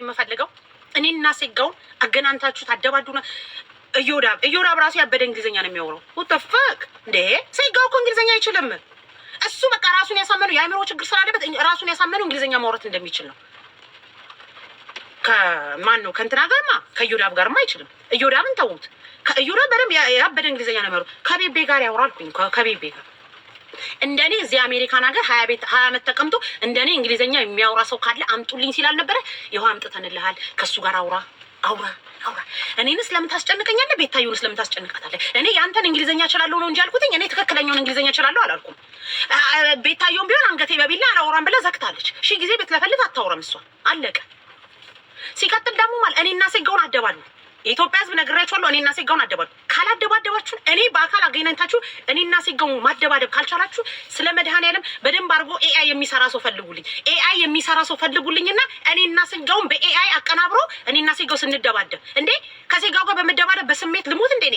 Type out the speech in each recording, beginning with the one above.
የምፈልገው እኔና ሴጋውን አገናንታችሁ ታደባዱና እዮዳብ ራሱ ያበደ እንግሊዘኛ ነው የሚያወራው። what the fuck እንዴ ሴጋው እኮ እንግሊዘኛ አይችልም። እሱ በቃ ራሱን ያሳመነው የአእምሮ ችግር ስላለበት ራሱን ያሳመነው እንግሊዘኛ ማውራት እንደሚችል ነው። ከማን ነው ከእንትና ጋርማ ከእዮዳብ ጋርማ አይችልም። እዮዳብን ተውት። ከእዮዳብ በደንብ ያበደ እንግሊዘኛ ነው የሚያወራው። ከቤቤ ጋር ያወራልኩኝ ከቤቤ ጋር እንደኔ እዚህ አሜሪካን ሀገር 20 ዓመት ተቀምጦ እንደኔ እንግሊዘኛ የሚያወራ ሰው ካለ አምጡልኝ ሲላል ነበረ። ይኸው አምጥተንልሃል። ከሱ ጋር አውራ። እኔንስ ለምን ታስጨንቀኛለህ? ቤታዩንስ ለምን ታስጨንቃታለህ? እኔ ያንተን እንግሊዘኛ እችላለሁ ነው እንጂ አልኩትኝ። እኔ ትክክለኛውን እንግሊዘኛ እችላለሁ አላልኩም። ቤታዩን ቢሆን አንገቴ በቢላ አላወራም ብለህ ዘግታለች። ሺ ጊዜ ብትለፈልግ አታወራም እሷ። አለቀ። ሲቀጥል ደግሞ ማለት እኔና ሴጋውን አደባሉ። የኢትዮጵያ ሕዝብ ነግራችኋለሁ። እኔና ሴጋውን አደባሉ። ካላደባደባችሁ እኔ በአካል አገናኝታችሁ እኔና ሴጋውን ማደባደብ ካልቻላችሁ ስለ መድኃኒዓለም በደንብ አድርጎ ኤአይ የሚሰራ ሰው ፈልጉልኝ። ኤአይ የሚሰራ ሰው ፈልጉልኝና እኔና ሴጋውን በኤአይ አቀናብሮ እኔና ሴጋው ስንደባደብ እንዴ ከሴጋው ጋር በመደባደብ በስሜት ልሙት እንዴ? እኔ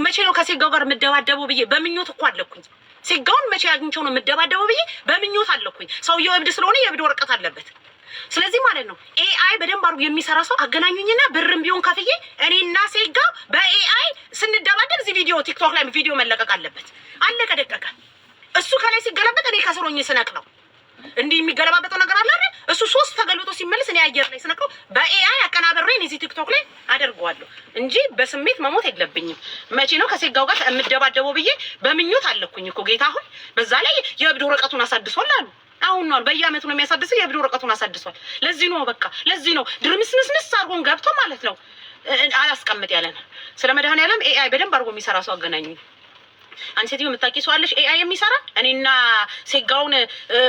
መቼ ነው ከሴጋው ጋር የምደባደበው ብዬ በምኞት እኮ አለኩኝ። ሴጋውን መቼ አግኝቼው ነው የምደባደበው ብዬ በምኞት አለኩኝ። ሰውየው እብድ ስለሆነ የእብድ ወረቀት አለበት። ስለዚህ ማለት ነው ኤአይ በደንብ አድርጎ የሚሰራ ሰው አገናኙኝና ብርም ቢሆን ከፍዬ እኔና ሴጋው በኤአይ ስንደባደብ እዚህ ቪዲዮ ቲክቶክ ላይ ቪዲዮ መለቀቅ አለበት። አለቀ ደቀቀ። እሱ ከላይ ሲገለበጥ እኔ ከስሮኝ ስነቅ ነው። እንዲህ የሚገለባበጠው ነገር አለ አይደል? እሱ 3 ተገልብጦ ሲመለስ እኔ አየር ላይ ስነቀው በኤአይ አቀናብሬን እዚህ ቲክቶክ ላይ አደርገዋለሁ እንጂ በስሜት መሞት የለብኝም። መቼ ነው ከሴጋው ጋር የምደባደበው ብዬ በምኞት አለኩኝ እኮ ጌታ ሆይ። በዛ ላይ የእብድ ወረቀቱን አሳድሷል አሉ። አሁን ነው በየአመቱ ነው የሚያሳድሰው። የእብድ ወረቀቱን አሳድሷል። ለዚህ ነው በቃ ለዚህ ነው ድርምስምስምስ አድርጎን ገብቶ ማለት ነው አላስቀምጥ ያለን። ስለ መድኃኒዓለም ኤአይ በደንብ አድርጎ የሚሰራ ሰው አገናኙኝ። አንቺ ሴትዮ የምታውቂ ሰው አለሽ ኤአይ የሚሰራ? እኔና ሴጋውን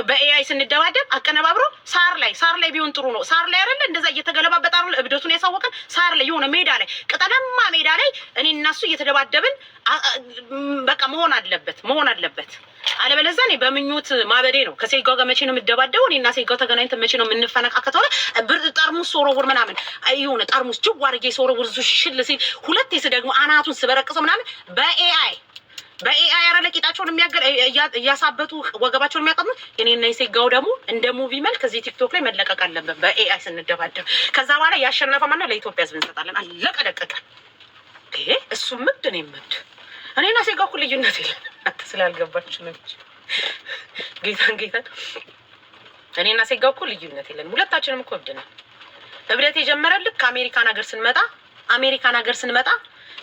በኤአይ ስንደባደብ አቀነባብሮ ሳር ላይ ቢሆን ጥሩ ነው። ሳር ላይ አይደለ እንደዛ እየተገለባበጠ አይደለ እብደቱን ያሳወቀን። ሳር ላይ የሆነ ሜዳ ላይ ቅጠላማ ሜዳ ላይ እኔና እሱ እየተደባደብን በቃ መሆን አለበት። አለበለዚያ እኔ በምኞት ማበዴ ነው። ከሴጋው ጋር መቼ ነው የምደባደበው? እኔና ሴጋው ተገናኝተን መቼ ነው የምንፈነቃቀተው? ጠርሙስ ሶረውር ምናምን የሆነ ጠርሙስ ጅው አድርጌ ሶረውር ሽል ሲል ሁለቴ ደግሞ አናቱን ስበረቅሰው ምናምን በኤአይ አረ ለቂጣቸውን እያሳበጡ ወገባቸውን የሚያቀሙት እኔና የሴጋው ደግሞ እንደ ሙቪ መልክ እዚህ ቲክቶክ ላይ መለቀቅ አለበት በኤአይ ስንደባደብ። ከዛ በኋላ ያሸነፈ ማነው ለኢትዮጵያ ሕዝብ እንሰጣለን። አለቀ ደቀቀ። ይሄ እሱ ምድ ነው ምድ። እኔና ሴጋው እኮ ልዩነት የለን። አንተ ስላልገባችሁ ነው እንጂ ጌታን እኔና ሴጋው እኮ ልዩነት የለን። ሁለታችንም እኮ እብድ ነን። እብደት የጀመረን ልክ አሜሪካን ሀገር ስንመጣ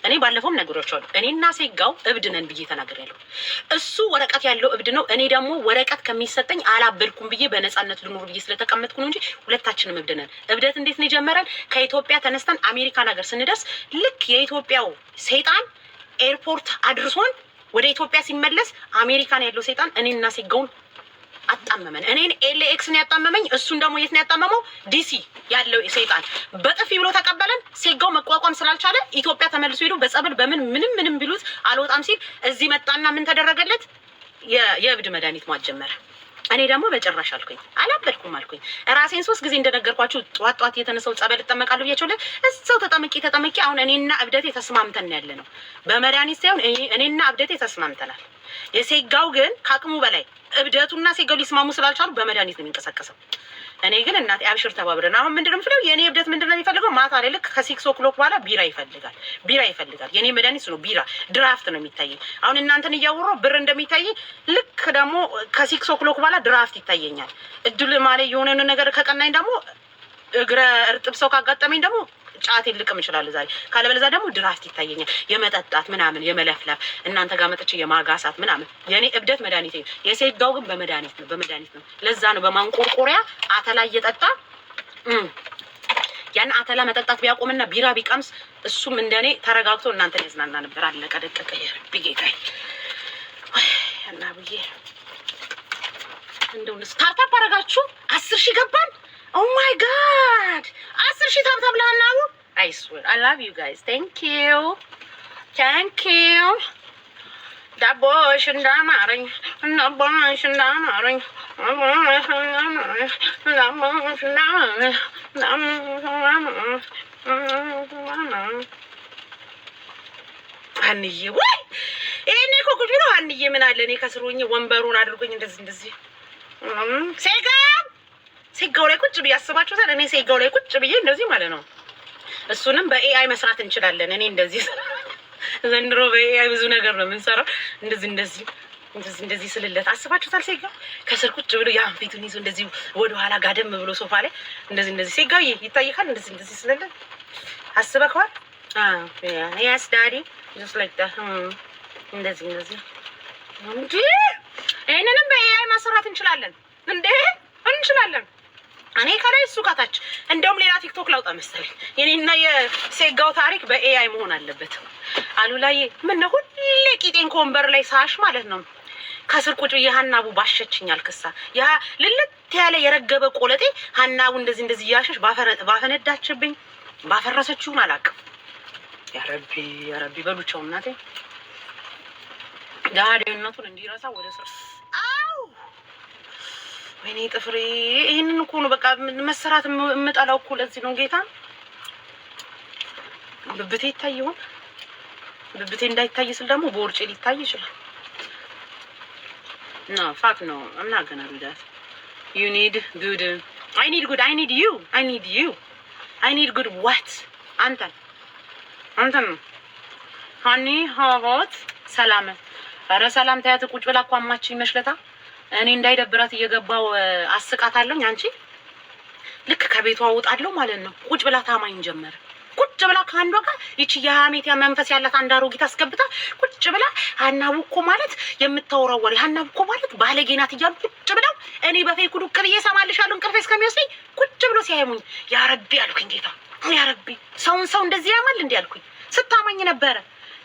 እኔ ባለፈውም ነግሬያቸዋለሁ። እኔና ሴጋው እብድ ነን ብዬ ተናግሬያለሁ። እሱ ወረቀት ያለው እብድ ነው። እኔ ደግሞ ወረቀት ከሚሰጠኝ አላበድኩም ብዬ በነፃነት ልኑር ብዬ ስለተቀመጥኩ ነው እንጂ ሁለታችንም እብድ ነን። እብደት እንዴት ነው የጀመረን? ከኢትዮጵያ ተነስተን አሜሪካን ሀገር ስንደርስ ልክ የኢትዮጵያው ሰይጣን ኤርፖርት አድርሶን ወደ ኢትዮጵያ ሲመለስ አሜሪካን ያለው ሰይጣን እኔና ሴጋውን አጣመመን። እኔን ኤልኤክስ ነው ያጣመመኝ። እሱን ደግሞ የት ነው ያጣመመው? ዲሲ ያለው ሰይጣን በጥፊ ብሎ ተቀበለን። ሴጋው መቋቋም ስላልቻለ ኢትዮጵያ ተመልሶ ሄዶ በጸበል ምንም ቢሉት አልወጣም ሲል እዚህ መጣና ምን ተደረገለት? የእብድ መድኃኒት ማጀመረ። እኔ ደግሞ በጭራሽ አልኩኝ፣ አላበድኩም አልኩኝ። ራሴን 3 ጊዜ እንደነገርኳችሁ ጧት የተነሳው ጸበል እጠመቃለሁ ብያቸው ላይ እዛው ተጠመቂ። አሁን እኔና እብደቴ ተስማምተን ያለ ነው። በመድኃኒት ሳይሆን እኔና እብደቴ ተስማምተናል። የሴጋው ግን ከአቅሙ በላይ እብደቱና ሴጋው ሊስማሙ ስላልቻሉ በመድኃኒት ነው የሚንቀሳቀሰው። እኔ ግን እናቴ አብሽር ተባብረን አሁን ምንድነው የምፈልገው? የኔ እብደት ምንድነው የሚፈልገው? ማታ ላይ ልክ ከ6 o'clock በኋላ ቢራ ይፈልጋል። የኔ መድኃኒት ነው ቢራ። ድራፍት ነው የሚታየኝ። አሁን እናንተን እያወራሁ ብር እንደሚታይ ልክ ደግሞ ከ6 o'clock በኋላ ድራፍት ይታየኛል። እድል ማለት የሆነ ነገር ከቀናኝ ደግሞ እግረ እርጥብ ሰው ካጋጠመኝ ደግሞ ጫት ልቅም ይችላል ዛሬ። ካለበለዚያ ደግሞ ድራፍት ይታየኛል። የመጠጣት ምናምን የመለፍለፍ እናንተ ጋር መጥቼ የማጋሳት ምናምን። የኔ እብደት መድኃኒት ነው። የሴጋው ግን በመድኃኒት ነው። ለዛ ነው በማንቆርቆሪያ አተላ እየጠጣ ያን አተላ መጠጣት ቢያቆምና ቢራ ቢቀምስ እሱም እንደኔ ተረጋግቶ እናንተን ያዝናና ነበር። አለቀ ደቀቀ። ቢጌታዬ እና ብዬ እንደው ስታርታፕ አደረጋችሁ 10,000 ገባን። Oh my God! 10,000 ታብታብ ለናው። I swear, I love you guys. Thank you. ዳቦሽ እንዳማረኝ አንዬ ወይ እኔ እኮ ጉድ ነው። አንዬ ምን አለ እኔ ከስሮኝ ወንበሩን አድርጎኝ እንደዚህ ሴጋ ሴጋው ላይ ቁጭ ብዬ አስባችሁታል? እኔ ሴጋው ላይ ቁጭ ብዬ እንደዚህ ማለት ነው። እሱንም በኤአይ መስራት እንችላለን። እኔ እንደዚህ ዘንድሮ በኤአይ ብዙ ነገር ነው የምንሰራው። እንደዚህ ስልለት አስባችሁታል? ሴጋው ከስር ቁጭ ብሎ ያን ፊቱን ይዞ እንደዚህ ወደኋላ ጋደም ብሎ ሶፋ ላይ እንደዚህ ሴጋው ይታይካል። እንደዚህ ስልለት አስበከዋል? ያስ ዳዲ ጀስት ላይክ ዳት እንደዚህ እንዴ! ይሄንንም በኤአይ ማሰራት እንችላለን እንዴ? እንችላለን። እኔ ከላይ እሱ ከታች። እንደውም ሌላ ቲክቶክ ላውጣ መሰለኝ። የኔና የሴጋው ታሪክ በኤአይ መሆን አለበት። አሉላዬ ምን ነው ሁሌ ቂጤን ከወንበር ላይ ሳሽ ማለት ነው። ከስር ቁጭ ብዬ ሀናቡ ባሸችኛል። ክሳ ያ ልልት ያለ የረገበ ቆለጤ ሀናቡ እንደዚህ እያሸሽ ባፈነዳችብኝ ባፈረሰችውን አላውቅም። ያረቢ በሉቻው እናቴ ዳዴነቱን እንዲረሳ ወደ ስር ወይኔ ጥፍሬ። ይሄንን እኮ ነው በቃ መሰራት የምጠላው እኮ ለዚህ ነው ጌታ። ብብቴ ይታየውን ብብቴ እንዳይታይ ስል ደግሞ በወርጬ ሊታይ ይችላል። No, fuck no. I'm not gonna do that. You need good. I need good. I need you. I need you. I need good what? Anton. Honey, how about? ሰላም ኧረ ሰላም ታያት ቁጭ ብላ እኮ አማችኝ መሽለታ። እኔ እንዳይደብራት እየገባው አስቃታለሁ። አንቺ ልክ ከቤቷ አውጣለሁ ማለት ነው። ቁጭ ብላ ታማኝ ጀመረ። ቁጭ ብላ ከአንዷ ጋር ይቺ የሀሜት መንፈስ ያላት አንድ አሮጊት አስገብታ ቁጭ ብላ ሀናቡ እኮ ማለት የምታወራው ወሬ ሀናቡ እኮ ማለት ባለጌ ናት እያሉ ቁጭ ብለው እኔ በፌክ ዱቅ ብዬ እሰማልሻለሁ እንቅልፌ እስከሚወስደኝ ቁጭ ብሎ ሲያየሙኝ ያ ረቢ አልኩኝ። ጌታ ያ ረቢ ሰውን ሰው እንደዚህ ያማል እንዴ አልኩኝ። ስታማኝ ነበረ።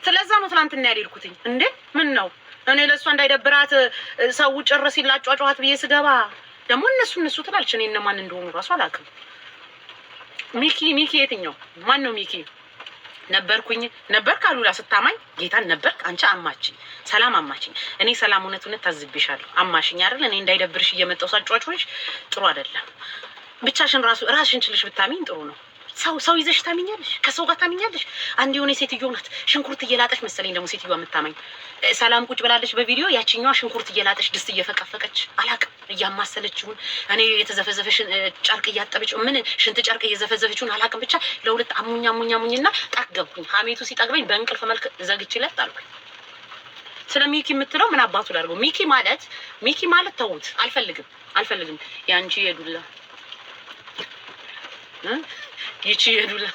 ስለዛ ነው ትናንትና ያልሄድኩትኝ። እንዴ ምን ነው እኔ ለእሷ እንዳይደብራት ሰው ጭር ሲላጫጫዋት ብዬ ስገባ ደግሞ እነሱ ትላለች። እኔ እነማን እንደሆኑ እራሱ አላውቅም። ሚኪ የትኛው ማን ነው ሚኪ? ነበርክ አሉላ ስታማኝ ጌታን ነበርክ። አንቺ አማችኝ፣ ሰላም አማችኝ። እኔ ሰላም እውነት ታዝብሻለሁ። አማሽኝ አይደል? እኔ እንዳይደብርሽ እየመጣሁ ሳጫዋቾች ጥሩ አይደለም። ብቻሽን ራስሽን ችልሽ ብታሚኝ ጥሩ ነው። ሰው ይዘሽ ታሚኛለሽ፣ ከሰው ጋር ታሚኛለሽ። አንድ የሆነ ሴትዮ ናት ሽንኩርት እየላጠች መሰለኝ ደግሞ ሴትዮዋ የምታማኝ። ሰላም ቁጭ ብላለች በቪዲዮ። ያቺኛዋ ሽንኩርት እየላጠች ድስት እየፈቀፈቀች አላቅም፣ እያማሰለችውን እኔ የተዘፈዘፈሽ ጨርቅ እያጠበች ምን ሽንት ጨርቅ እየዘፈዘፈችውን አላቅም። ብቻ ለሁለት አሙኛሙኝና ጠገብኩኝ። ሀሜቱ ሲጠግበኝ በእንቅልፍ መልክ ዘግቼለት ጣልኩኝ። ስለ ሚኪ የምትለው ምን አባቱ ላድርገው? ሚኪ ማለት ተውት፣ አልፈልግም። ያንቺ የዱላ ይቺ የዱላ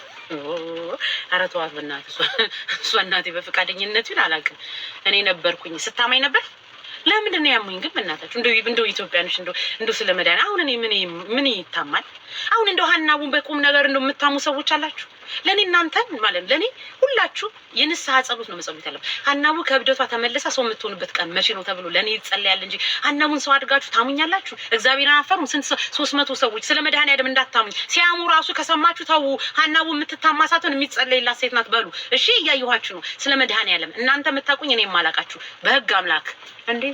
ኧረ ተዋት በእናትህ። እሷ እናቴ በፈቃደኝነት ይሁን አላውቅም። እኔ ነበርኩኝ ስታማኝ ነበር። ለምንድን ነው ያሙኝ ግን በእናታችሁ? እንደው ኢትዮጵያኖች እንደው ስለ መድኃኒት አሁን እኔ ምን ይታማል? አሁን እንደው ሀናቡን በቁም ነገር እንደው የምታሙ ሰዎች አላችሁ። ለእኔ እናንተን ማለት ለእኔ ሁላችሁ የንስሐ ጸሎት ነው መጸሎት ያለበት። ሀናቡ ከእብደቷ ተመልሳ ሰው የምትሆንበት ቀን መቼ ነው ተብሎ ለእኔ ይጸለያል እንጂ ሀናቡን ሰው አድርጋችሁ ታሙኛላችሁ። እግዚአብሔርን አፈሩም። ስንት 300 ሰዎች ስለ መድኃኒዓለም እንዳታሙኝ ሲያሙ ራሱ ከሰማችሁ ተው። ሀናቡ የምትታማ ሳትሆን የሚጸለይላት ሴት ናት በሉ። እሺ እያየኋችሁ ነው። ስለ መድኃኒዓለም እናንተ የምታውቁኝ እኔ የማላውቃችሁ በህግ አምላክ እንዴ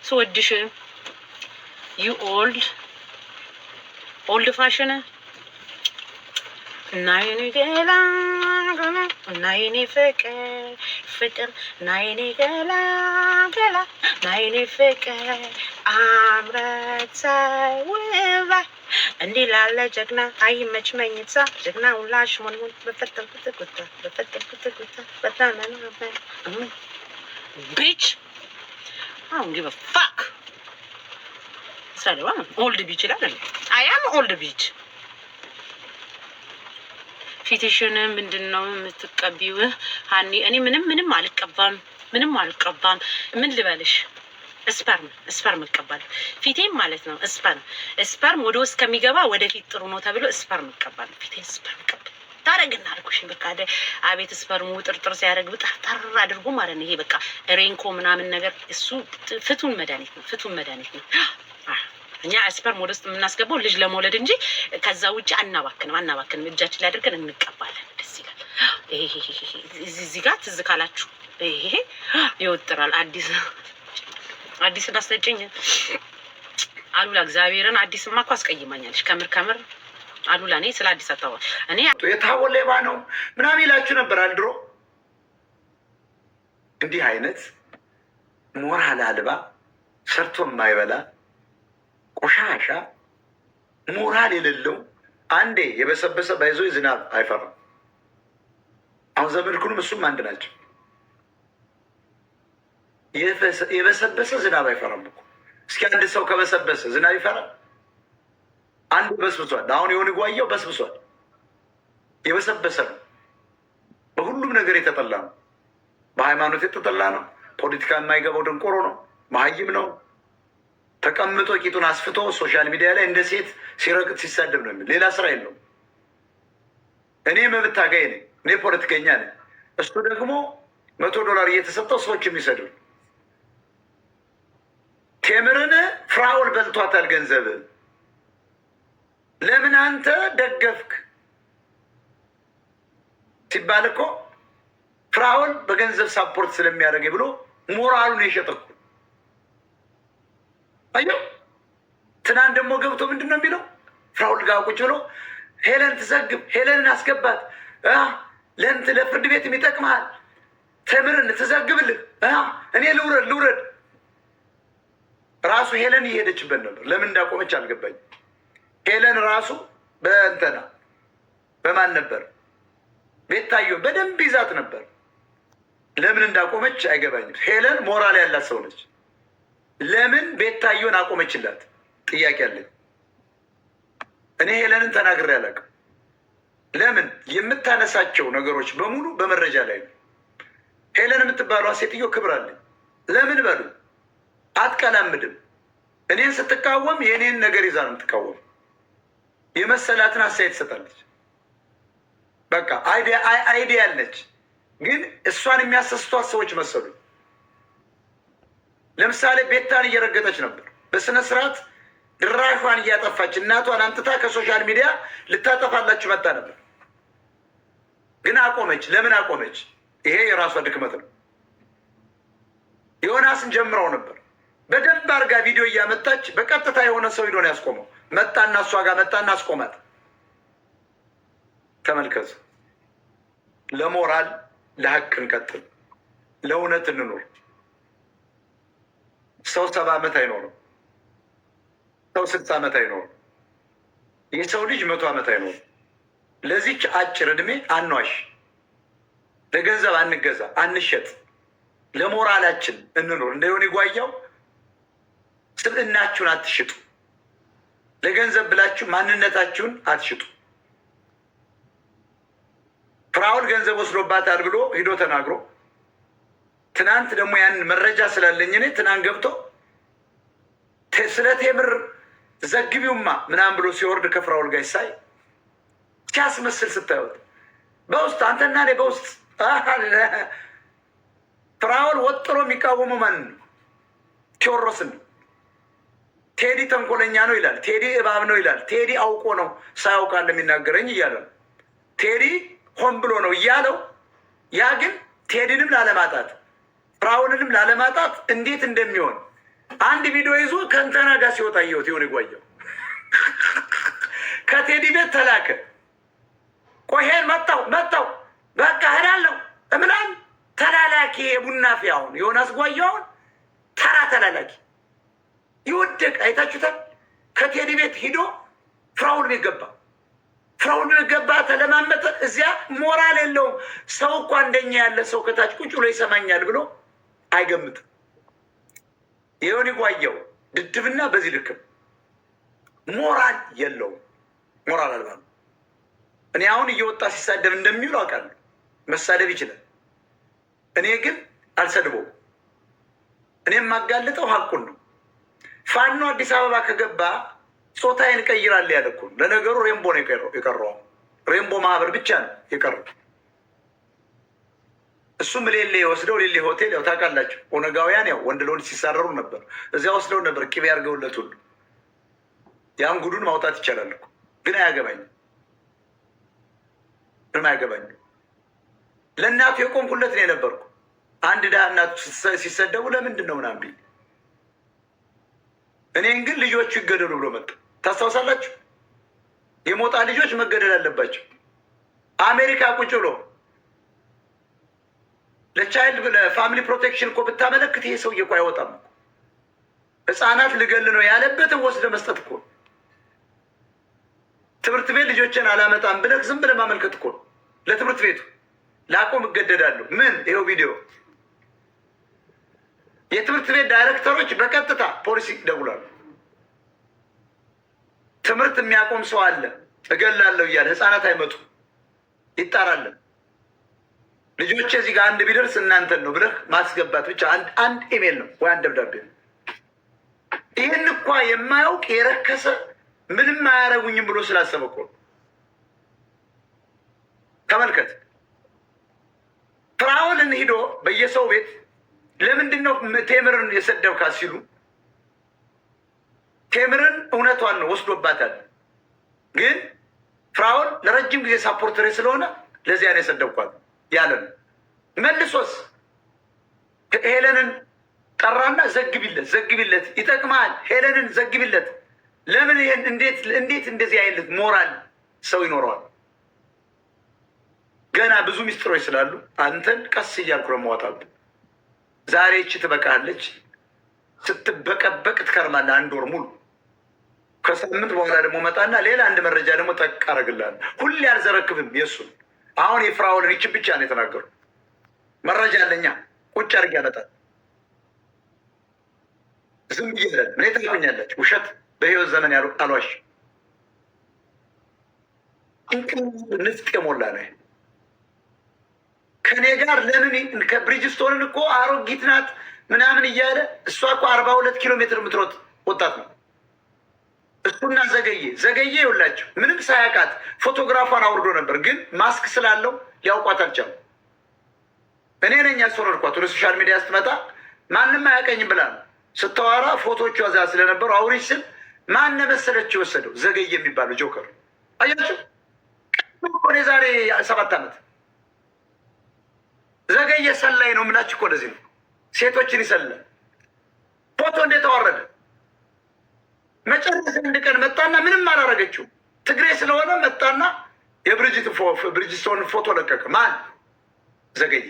ስወድሽ ዩ ኦልድ ፋሽን እና የኔ ገላ እና የኔ ፍቅር እና የኔ ገላ እና የኔ ፍቅር አምረት ውባ እንዲህ ላለ ጀግና አይመች መኝታ ጀግና ሁላሽ ሞንሞን በፈጠርኩት ጉታ በታመና ቢች አሁን ጊቭ አ ፋክ ሰለዋ ኦልድ ቢች ይላል። አይ አም ኦልድ ቢች። ፊትሽን ምንድነው የምትቀቢው ሃኒ? እኔ ምንም አልቀባም። ምን ልበልሽ? ስፐርም እቀባለሁ። ፊቴም ማለት ነው ስፐርም ወደ ውስጥ ከሚገባ ወደፊት ጥሩ ነው ተብሎ ስፐርም እቀባለሁ። ፊቴን ስፐርም እቀባለሁ። ታረግና አልኩሽ በቃ አቤት ስፐርሙ ጥርጥር ሲያደርግ በጣም አድርጎ ማለት ነው። ይሄ በቃ ሬንኮ ምናምን ነገር እሱ ፍቱን መድኃኒት ነው። እኛ ስፐርም ወደ ውስጥ የምናስገባው ልጅ ለመውለድ እንጂ ከዛ ውጭ አናባክንም። እጃችን ላይ አድርገን እንቀባለን። ደስ ይላል። ይሄ እዚህ ጋር ትዝ ካላችሁ ይሄ ይወጥራል። አዲስ እንዳስነጨኝ አሉላ እግዚአብሔርን አዲስማ እኮ አስቀይማኛለች። ከምር አሉላ እኔ ስለ አዲስ አታዋ እኔ የታወ ሌባ ነው ምናምን ይላችሁ ነበር አልድሮ። እንዲህ አይነት ሞራል አልባ ሰርቶ የማይበላ ቆሻሻ ሞራል የሌለው አንዴ የበሰበሰ ባይዞ ዝናብ አይፈራም። አሁን ዘመድኩንም እሱም አንድ ናቸው። የበሰበሰ ዝናብ አይፈራም እኮ። እስኪ አንድ ሰው ከበሰበሰ ዝናብ ይፈራል? አንዱ በስብሷል። አሁን የሆነ ጓያው በስብሷል። የበሰበሰ ነው። በሁሉም ነገር የተጠላ ነው። በሃይማኖት የተጠላ ነው። ፖለቲካ የማይገባው ደንቆሮ ነው። መሀይም ነው። ተቀምጦ ቂጡን አስፍቶ ሶሻል ሚዲያ ላይ እንደ ሴት ሲረግጥ ሲሳደብ ነው የሚል ሌላ ስራ የለውም። እኔ መብት ታጋይ ነኝ። እኔ ፖለቲከኛ ነኝ። እሱ ደግሞ $100 እየተሰጠው ሰዎች የሚሰድብ ቴምርን ፍራውል በልቷታል ገንዘብ ለምን አንተ ደገፍክ ሲባል እኮ ፍራውል በገንዘብ ሳፖርት ስለሚያደርግ ብሎ ሞራሉን የሸጠኩ አየው። ትናንት ደግሞ ገብቶ ምንድን ነው የሚለው? ፍራውል ጋር ቁጭ ብሎ ሄለን ትዘግብ፣ ሄለንን አስገባት፣ ለንት ለፍርድ ቤት ይጠቅምሃል፣ ተምርን ትዘግብልህ፣ እኔ ልውረድ። ራሱ ሄለን እየሄደችበት ነበር። ለምን እንዳቆመች አልገባኝ። ሄለን ራሱ በእንተና በማን ነበር? ቤታዮ በደንብ ይዛት ነበር። ለምን እንዳቆመች አይገባኝም። ሄለን ሞራል ያላት ሰው ነች። ለምን ቤታዮን አቆመችላት? ጥያቄ አለኝ። እኔ ሄለንን ተናግሬ አላውቅም። ለምን? የምታነሳቸው ነገሮች በሙሉ በመረጃ ላይ ነው። ሄለን የምትባሏ ሴትዮ ክብር አለኝ። ለምን በሉ አትቀላምድም። እኔን ስትቃወም የእኔን ነገር ይዛ ነው የምትቃወም። የመሰላትን አስተያየት ትሰጣለች። በቃ አይዲያ ያለች ግን እሷን የሚያሰስቷት ሰዎች መሰሉ። ለምሳሌ ቤታን እየረገጠች ነበር በስነ ስርዓት ድራሿን እያጠፋች እናቷን አምጥታ ከሶሻል ሚዲያ ልታጠፋላችሁ መጣ ነበር። ግን አቆመች። ለምን አቆመች? ይሄ የራሷ ድክመት ነው። ዮናስን ጀምረው ነበር በደንብ አርጋ ቪዲዮ እያመጣች በቀጥታ የሆነ ሰው ሄዶ ነው ያስቆመው። መጣና እሷ ጋር መጣና አስቆማት። ተመልከቱ። ለሞራል ለሀቅ እንቀጥል፣ ለእውነት እንኖር። ሰው 70 ዓመት አይኖርም። ሰው 60 ዓመት አይኖርም። የሰው ልጅ 100 ዓመት አይኖርም። ለዚች አጭር እድሜ አንዋሽ፣ ለገንዘብ አንገዛ፣ አንሸጥ። ለሞራላችን እንኖር። እንደ ዮኒ ጓያው ስብዕናችሁን አትሽጡ። ለገንዘብ ብላችሁ ማንነታችሁን አትሽጡ። ፍራውል ገንዘብ ወስዶባታል ብሎ ሂዶ ተናግሮ ትናንት ደግሞ ያንን መረጃ ስላለኝ እኔ ትናንት ገብቶ ስለ ቴምር ዘግቢውማ ምናምን ብሎ ሲወርድ ከፍራውል ጋር ሳይ ሲያስመስል ስታዩት በውስጥ አንተና እኔ በውስጥ ፍራውል ወጥሮ የሚቃወመው ማንን ነው? ቴዎድሮስን ነው። ቴዲ ተንኮለኛ ነው ይላል። ቴዲ እባብ ነው ይላል። ቴዲ አውቆ ነው ሳያውቃ እንደሚናገረኝ እያለ ነው። ቴዲ ሆን ብሎ ነው እያለው። ያ ግን ቴዲንም ላለማጣት ፍራውልንም ላለማጣት እንዴት እንደሚሆን አንድ ቪዲዮ ይዞ ከእንተና ጋር ሲወጣ እየወት የሆነ ጓየው ከቴዲ ቤት ተላከ። ቆሄን መጣው በቃ ሄዳለሁ እምላን ተላላኪ የቡና ፊያውን ዮናስ ጓያውን ተራ ተላላኪ ይወደቅ አይታችሁታል። ከቴዲ ቤት ሂዶ ፍራውል ቤት ገባ። ፍራውል ቤት ገባ፣ ተለማመጠ። እዚያ ሞራል የለውም። ሰው እኮ እንደኛ ያለ ሰው ከታች ቁጭ ብሎ ይሰማኛል ብሎ አይገምትም። የዮኒ ጓያው ድድብና በዚህ ልክ ሞራል የለውም። ሞራል አልባ ነው። እኔ አሁን እየወጣ ሲሳደብ እንደሚውል አውቃለሁ። መሳደብ ይችላል። እኔ ግን አልሰድበውም። እኔ የማጋልጠው ሀቁን ነው። ፋኖ አዲስ አበባ ከገባ ጾታዬን እቀይራለሁ ያለ እኮ ነው። ለነገሩ ሬምቦ ነው የቀረው። ሬምቦ ማህበር ብቻ ነው የቀረው። እሱም ሌሌ ወስደው ሌሌ ሆቴል ያው ታውቃላችሁ፣ ኦነጋውያን ያው ወንድ ለወንድ ሲሳረሩ ነበር። እዚያ ወስደው ነበር ቅቤ ያርገውለት ሁሉ። ያን ጉዱን ማውጣት ይቻላል እኮ ግን አያገባኝም። ምንም አያገባኝም። ለእናቱ የቆምኩለት ነው የነበርኩ። አንድ ድሃ እናቱ ሲሰደቡ ለምንድን ነው ምናምን ብዬ እኔን ግን ልጆቹ ይገደሉ ብሎ መጣ። ታስታውሳላችሁ? የሞጣ ልጆች መገደል አለባቸው። አሜሪካ ቁጭ ብሎ ለቻይልድ ለፋሚሊ ፕሮቴክሽን እኮ ብታመለክት ይሄ ሰውዬ እኮ አይወጣም። ህፃናት ልገል ነው ያለበትን ወስደ መስጠት እኮ ትምህርት ቤት ልጆችን አላመጣም ብለህ ዝም ብለህ ማመልከት እኮ ነው። ለትምህርት ቤቱ ላቆም እገደዳለሁ። ምን ይኸው ቪዲዮ የትምህርት ቤት ዳይሬክተሮች በቀጥታ ፖሊስ ይደውላሉ። ትምህርት የሚያቆም ሰው አለ እገላለሁ እያለ ህፃናት አይመጡ ይጣራለን። ልጆች እዚህ ጋር አንድ ቢደርስ እናንተን ነው ብለህ ማስገባት ብቻ አንድ ኢሜል ነው ወይ አንድ ደብዳቤ ነው። ይህን እንኳ የማያውቅ የረከሰ ምንም አያረጉኝም ብሎ ስላሰበ እኮ ነው። ተመልከት። ፍራኦልን ሂዶ በየሰው ቤት ለምንድን ነው ቴምርን የሰደብካት ሲሉ ቴምርን እውነቷን ነው ወስዶባታል። ግን ፍራኦል ለረጅም ጊዜ ሳፖርተሬ ስለሆነ ለዚያ ነው የሰደብኳት ያለ ነው። መልሶስ ሄለንን ጠራና ዘግቢለት ይጠቅማል፣ ሄለንን ዘግቢለት። ለምን ይሄን እንዴት እንደዚህ አይነት ሞራል ሰው ይኖረዋል? ገና ብዙ ሚስጥሮች ስላሉ አንተን ቀስ እያልኩ ነው የማወጣብህ። ዛሬ እቺ ትበቃለች፣ ስትበቀበቅ ትከርማለህ አንድ ወር ሙሉ። ከሳምንት በኋላ ደግሞ መጣና ሌላ አንድ መረጃ ደግሞ ጠቅ አደርግልሃለሁ። ሁሌ አልዘረክብም የእሱን። አሁን የፍራኦልን ይችን ብቻ ነው የተናገሩ። መረጃ አለኛ ቁጭ አድርጌ ያመጣል። ዝም ብዬ ምን ታገኛለች? ውሸት በህይወት ዘመን አልዋሽ። ንፍጥ የሞላ ነው ከኔ ጋር። ለምን ከብሪጅስቶንን እኮ አሮጊት ናት ምናምን እያለ እሷ እኮ 42 ኪሎ ሜትር የምትሮጥ ወጣት ነው። እሱና ዘገየ ይውላቸው ምንም ሳያውቃት ፎቶግራፏን አውርዶ ነበር፣ ግን ማስክ ስላለው ሊያውቋት አልቻሉ። እኔ ነኝ ያስወረድኳት። ወደ ሶሻል ሚዲያ ስትመጣ ማንም አያውቀኝም ብላ ነው ስታወራ። ፎቶቹ እዛ ስለነበሩ አውሪች ስል ማን መሰለች የወሰደው? ዘገየ የሚባለው ጆከር። አያቸው እኔ ዛሬ 7 ዓመት ዘገየ ሰላይ ነው የምላችሁ እኮ ለዚህ ነው። ሴቶችን ይሰላል። ፎቶ እንዴት ተዋረደ? መጨረሻ አንድ ቀን መጣና ምንም አላረገችው። ትግሬ ስለሆነ መጣና የብሪጅስቶን ፎቶ ለቀቀ። ማን? ዘገየ።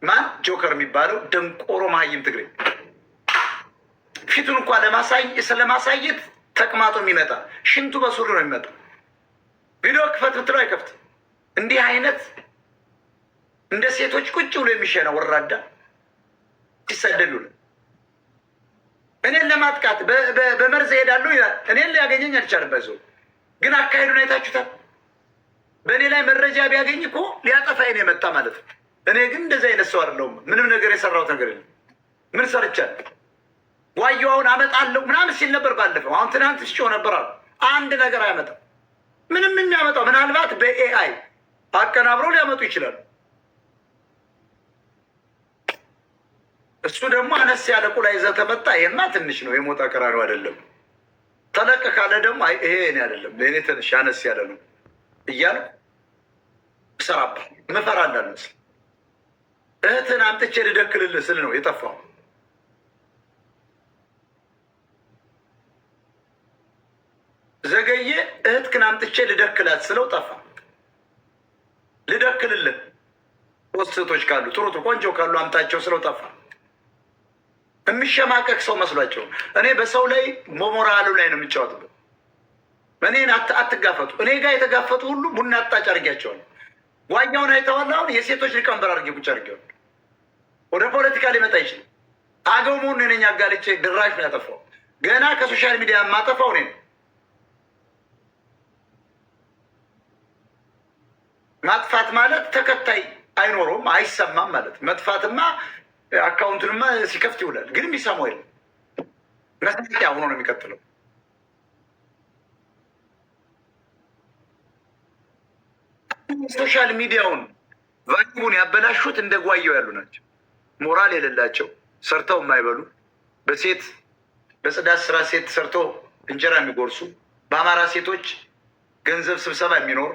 ማን? ጆከር የሚባለው ደንቆሮ መሀይም ትግሬ። ፊቱን እንኳ ስለማሳየት ተቅማጦ የሚመጣ ሽንቱ በሱሪ ነው የሚመጣ። ቪዲዮ ክፈት ብትለው አይከፍትም። እንዲህ አይነት እንደ ሴቶች ቁጭ ብሎ የሚሸና ወራዳ ሲሰደዱልን እኔን ለማጥቃት በመርዝ ሄዳሉ ይላል። እኔን ሊያገኘኝ አልቻልም። ግን አካሄዱን አይታችሁታል። በእኔ ላይ መረጃ ቢያገኝ እኮ ሊያጠፋኝ ነው የመጣ ማለት ነው። እኔ ግን እንደዚህ አይነት ሰው አይደለሁም። ምንም ነገር የሰራሁት ነገር የለም። ምን ሰርቻለሁ? ዋየዋውን አመጣለሁ ምናምን ሲል ነበር ባለፈው። አሁን ትናንት ስጮህ ነበር አሉ። አንድ ነገር አያመጣም። ምንም የሚያመጣው ምናልባት በኤአይ አቀናብረው ሊያመጡ ይችላሉ። እሱ ደግሞ አነስ ያለ ቁላ ይዘህ ተመጣ። ይሄማ ትንሽ ነው፣ የሞጣ ቀራሪ አይደለም። ተለቅ ካለ ደግሞ ይሄ እኔ አይደለም ለእኔ ትንሽ አነስ ያለ ነው እያልኩ እሰራባል። መፈራ እንዳልመስል እህትን አምጥቼ ልደክልልህ ስል ነው የጠፋው። ዘገየ እህትክን አምጥቼ ልደክላት ስለው ጠፋ። ልደክልልህ 3 ሴቶች ካሉ ጥሩ ቆንጆ ካሉ አምጣቸው ስለው ጠፋ። የሚሸማቀቅ ሰው መስሏቸው። እኔ በሰው ላይ ሞራሉ ላይ ነው የሚጫወትበት። እኔን አትጋፈጡ። እኔ ጋር የተጋፈጡ ሁሉ ቡና አጣጭ አድርጊያቸዋለሁ። ዋኛውን አይተዋል። አሁን የሴቶች ሊቀመንበር አድርጌ ቁጭ አድርጌዋለሁ። ወደ ፖለቲካ ሊመጣ ይችላል። አገው መሆኑን እኔን አጋልጬ ድራሽ ነው ያጠፋው። ገና ከሶሻል ሚዲያ የማጠፋው እኔ ነው። ማጥፋት ማለት ተከታይ አይኖረውም አይሰማም ማለት። መጥፋትማ አካውንቱንማ ሲከፍት ይውላል፣ ግን የሚሰማው የለም። መስጠቂያ ሆኖ ነው የሚቀጥለው። ሶሻል ሚዲያውን ቫይቡን ያበላሹት እንደ ጓየው ያሉ ናቸው። ሞራል የሌላቸው ሰርተው የማይበሉ በጽዳት ስራ ሴት ሰርተው እንጀራ የሚጎርሱ በአማራ ሴቶች ገንዘብ ስብሰባ የሚኖር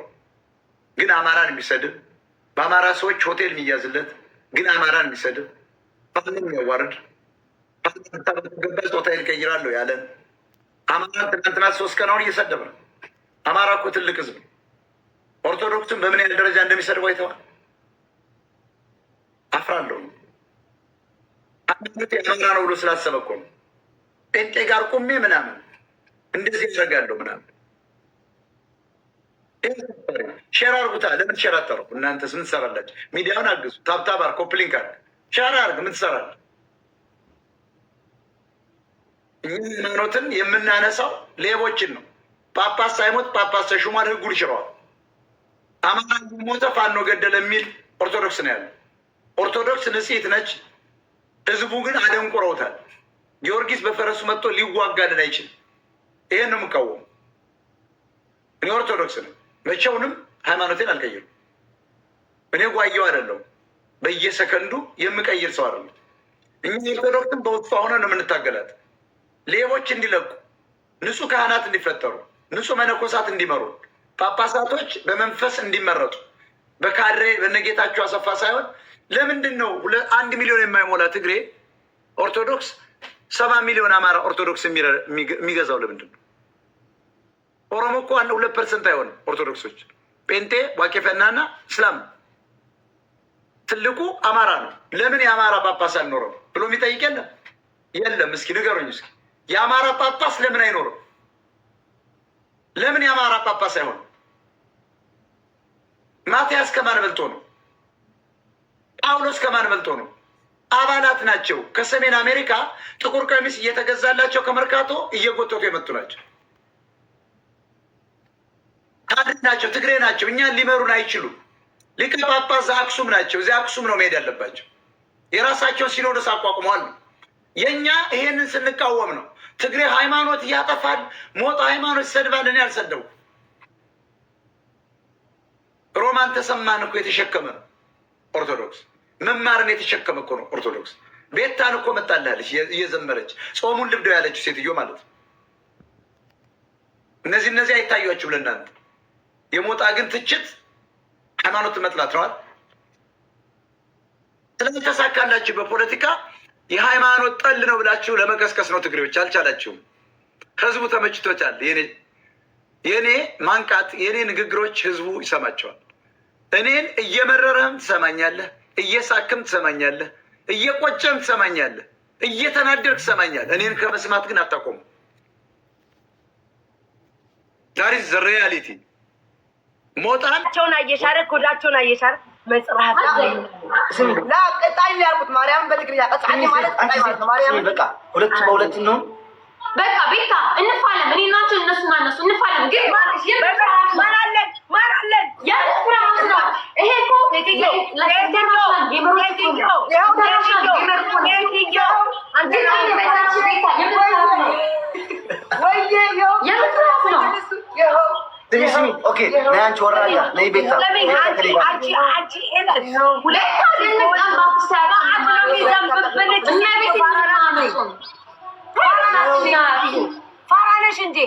ግን አማራን የሚሰድብ፣ በአማራ ሰዎች ሆቴል የሚያዝለት ግን አማራን የሚሰድብ፣ ፋኖን የሚያዋርድ፣ ገባ ጾታ ይቀይራለሁ ያለን አማራን ትናንትና 3 ቀን አሁን እየሰደበ ነው። አማራ እኮ ትልቅ ህዝብ ነው። ኦርቶዶክስን በምን ያህል ደረጃ እንደሚሰድበው አይተዋል። አፍራለሁ። የአማራ ነው ብሎ ስላሰበ እኮ ነው። ጴንጤ ጋር ቁሜ ምናምን እንደዚህ ያደርጋለሁ ምናምን ሼር አርጉታ። ለምን ሼር አታረጉ? እናንተስ ምን ትሰራላችሁ? ሚዲያውን አግዙ። ታብታባር ኮፕሊንክ አለ ሼር አርግ። ምን ትሰራለህ? ሃይማኖትን የምናነሳው ሌቦችን ነው። ጳጳስ ሳይሞት ጳጳስ ተሹሟል። ህጉን ይሽረዋል። አማራ ሞተ ፋኖ ገደለ የሚል ኦርቶዶክስ ነው ያለው። ኦርቶዶክስ ንጽሕት ነች። ህዝቡ ግን አደንቁረውታል። ጊዮርጊስ በፈረሱ መጥቶ ሊዋጋልን አይችልም። ይሄን ነው የምቃወሙ። እኔ ኦርቶዶክስ ነው። መቼውንም ሃይማኖቴን አልቀይርም። እኔ ጓየው አይደለሁም። በየሰከንዱ የምቀይር ሰው አይደለም። እኛ ኦርቶዶክስን በውስጧ ሆነ ነው የምንታገላት። ሌቦች እንዲለቁ፣ ንጹህ ካህናት እንዲፈጠሩ፣ ንጹህ መነኮሳት እንዲመሩ፣ ጳጳሳቶች በመንፈስ እንዲመረጡ በካድሬ በነጌታቸው አሰፋ ሳይሆን ለምንድን ነው 1 ሚሊዮን የማይሞላ ትግሬ ኦርቶዶክስ 70 ሚሊዮን አማራ ኦርቶዶክስ የሚገዛው? ለምንድን ነው? ኦሮሞ እኮ 2% አይሆንም። ኦርቶዶክሶች ጴንጤ፣ ዋቄፈናና እስላም ትልቁ አማራ ነው። ለምን የአማራ ጳጳስ አልኖረም ብሎ የሚጠይቅ የለም? የለም። እስኪ ንገሩኝ። እስኪ የአማራ ጳጳስ ለምን አይኖርም? ለምን የአማራ ጳጳስ አይሆንም? ማትያስ ከማን በልጦ ነው? ጳውሎስ ከማን በልጦ ነው? አባላት ናቸው። ከሰሜን አሜሪካ ጥቁር ቀሚስ እየተገዛላቸው ከመርካቶ እየጎተቱ የመጡ ናቸው። ታድር ናቸው። ትግሬ ናቸው። እኛን ሊመሩን አይችሉም። ሊቀ ጳጳስ አክሱም ናቸው። እዚያ አክሱም ነው መሄድ ያለባቸው። የራሳቸውን ሲኖዶስ አቋቁመዋል። የእኛ ይሄንን ስንቃወም ነው። ትግሬ ሃይማኖት እያጠፋል፣ ሞጣ ሃይማኖት ይሰድባል። እኔ አልሰደቡ። ሮማን ተሰማን እኮ የተሸከመ ነው ኦርቶዶክስ። መማርን የተሸከመ እኮ ነው ኦርቶዶክስ። ቤታን እኮ መጣላለች እየዘመረች ጾሙን ልብደው ያለችው ሴትዮ ማለት ነው። እነዚህ አይታያችሁ ለእናንተ። የሞጣ ግን ትችት ሃይማኖት መጥላት ነዋል። ስለተሳካላችሁ በፖለቲካ የሃይማኖት ጠል ነው ብላችሁ ለመቀስቀስ ነው። ትግሬዎች አልቻላችሁም። ህዝቡ ተመችቶቻል። የኔ ማንቃት፣ የኔ ንግግሮች ህዝቡ ይሰማቸዋል። እኔን እየመረረህም ትሰማኛለህ፣ እየሳክም ትሰማኛለህ፣ እየቆጨም ትሰማኛለህ፣ እየተናደርክ ትሰማኛለህ። እኔን ከመስማት ግን አታቆሙ። ዛሬ ዘሪያሊቲ ሞጣቸውን አየሻረ ኮዳቸውን አየሻረ መጽሐፍ ላ ቀጣይ ያልኩት ማርያምን በትግርኛ ቀጣይ ማለት ቀጣይ ማለት ማርያምን በቃ ሁለት በሁለት ነው። በቃ ቤታ እንፋለም። እኔ ናቸው እነሱና እነሱ እንፋለም። ግን ማራለን የፍራስ ነው ይሄ እኮ ስሚ ኦኬ ናንቺ ወራያ ነይ ቤታ ፋራነሽ እንዴ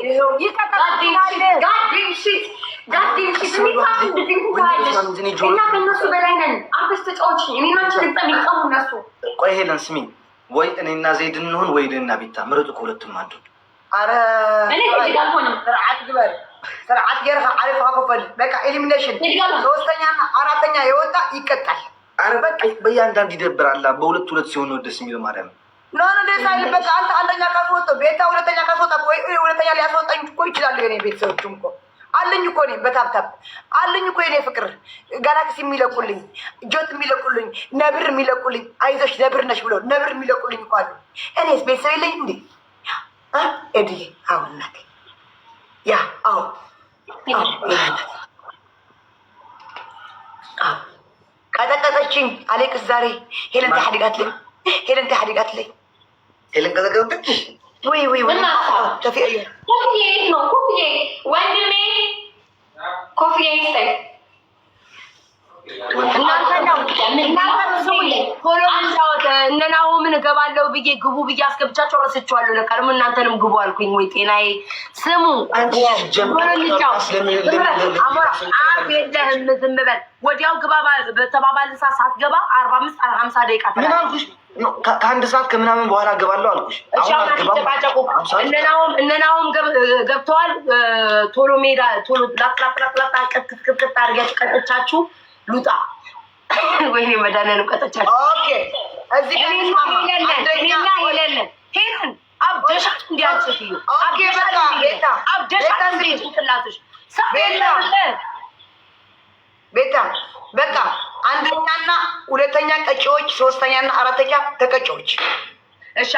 ከእነሱ በላይ ነን። አፍስ ተጫዎች እኔ ናቸው የሚቀሙ እነሱ። ቆይ ሄለን ስሚ፣ ወይ እኔና ዘይድ እንሆን ወይ እኔና ቤታ ምረጡ። ከሁለቱም አንዱ። አረ እኔ አልሆንም። ስርዓት ግበር ስርዓት ገርካ አሪፍ አቆፈል በቃ ኤሊሚኔሽን ሶስተኛና አራተኛ የወጣ ይቀጣል። አረ በቃ በእያንዳንዱ ይደብራል። በሁለት ሲሆን ነው ደስ የሚለው። ማርያም ኖ ደስ አይልም። በቃ አንተ አንደኛ ካስወጣው ቤታ ሁለተኛ ካስወጣ ወይ ሁለተኛ ሊያስወጣኝ እኮ ይችላል። የኔ ቤተሰቦችም እኮ አለኝ እኮ እኔ በታብታብ አለኝ እኮ የኔ ፍቅር ጋላክሲ የሚለቁልኝ ጆት የሚለቁልኝ ነብር የሚለቁልኝ አይዞሽ ነብር ነሽ ብሎ ነብር የሚለቁልኝ እኮ አሉ። እኔስ ቤተሰብ የለኝ እንዴ? ኤዲ አሁን እናቴ ያ አዎ ቀጠቀጠችኝ። አሌክስ ዛሬ ሄለን ተሐዲቃትልኝ ሄለን ተሐዲቃትልኝ ሄለን ቀጠቀጠችሽ ወይ ኮፍዬ ነው ኮፍዬ ወንድሜ ኮፍዬ ይስጠኝ። እነናሆምን እገባለሁ ብዬ ግቡ ብዬ አስገብቻቸው ረስቼዋለሁ። ለካ ደግሞ እናንተንም ግቡ አልኩኝ። ወይ ጤናዬ ስሙ አብ የለህም ዝም በል። ወዲያው ግባ በተባባል ሰዓት ሳትገባ 45-50 ደቂቃ ከአንድ ሰዓት ከምናምን በኋላ እገባለሁ አልኩሽ። እነናሆም ገብተዋል። ቶሎ ሜዳ ቶሎ ላጥላጥላጥላጣ ቅጥቅጥ አድርጋችሁ ቀጠቻችሁ ሉጣ ወይኔ መዳነን ቀጠቻችሁ። ኦኬ እዚህ ሄለን አብደሻት እንዲያልጽፍዩ አብደሻት እንዲጭንቅላትሽ ቤታ በቃ አንደኛና ሁለተኛ ቀጪዎች፣ ሶስተኛና አራተኛ ተቀጪዎች። እሺ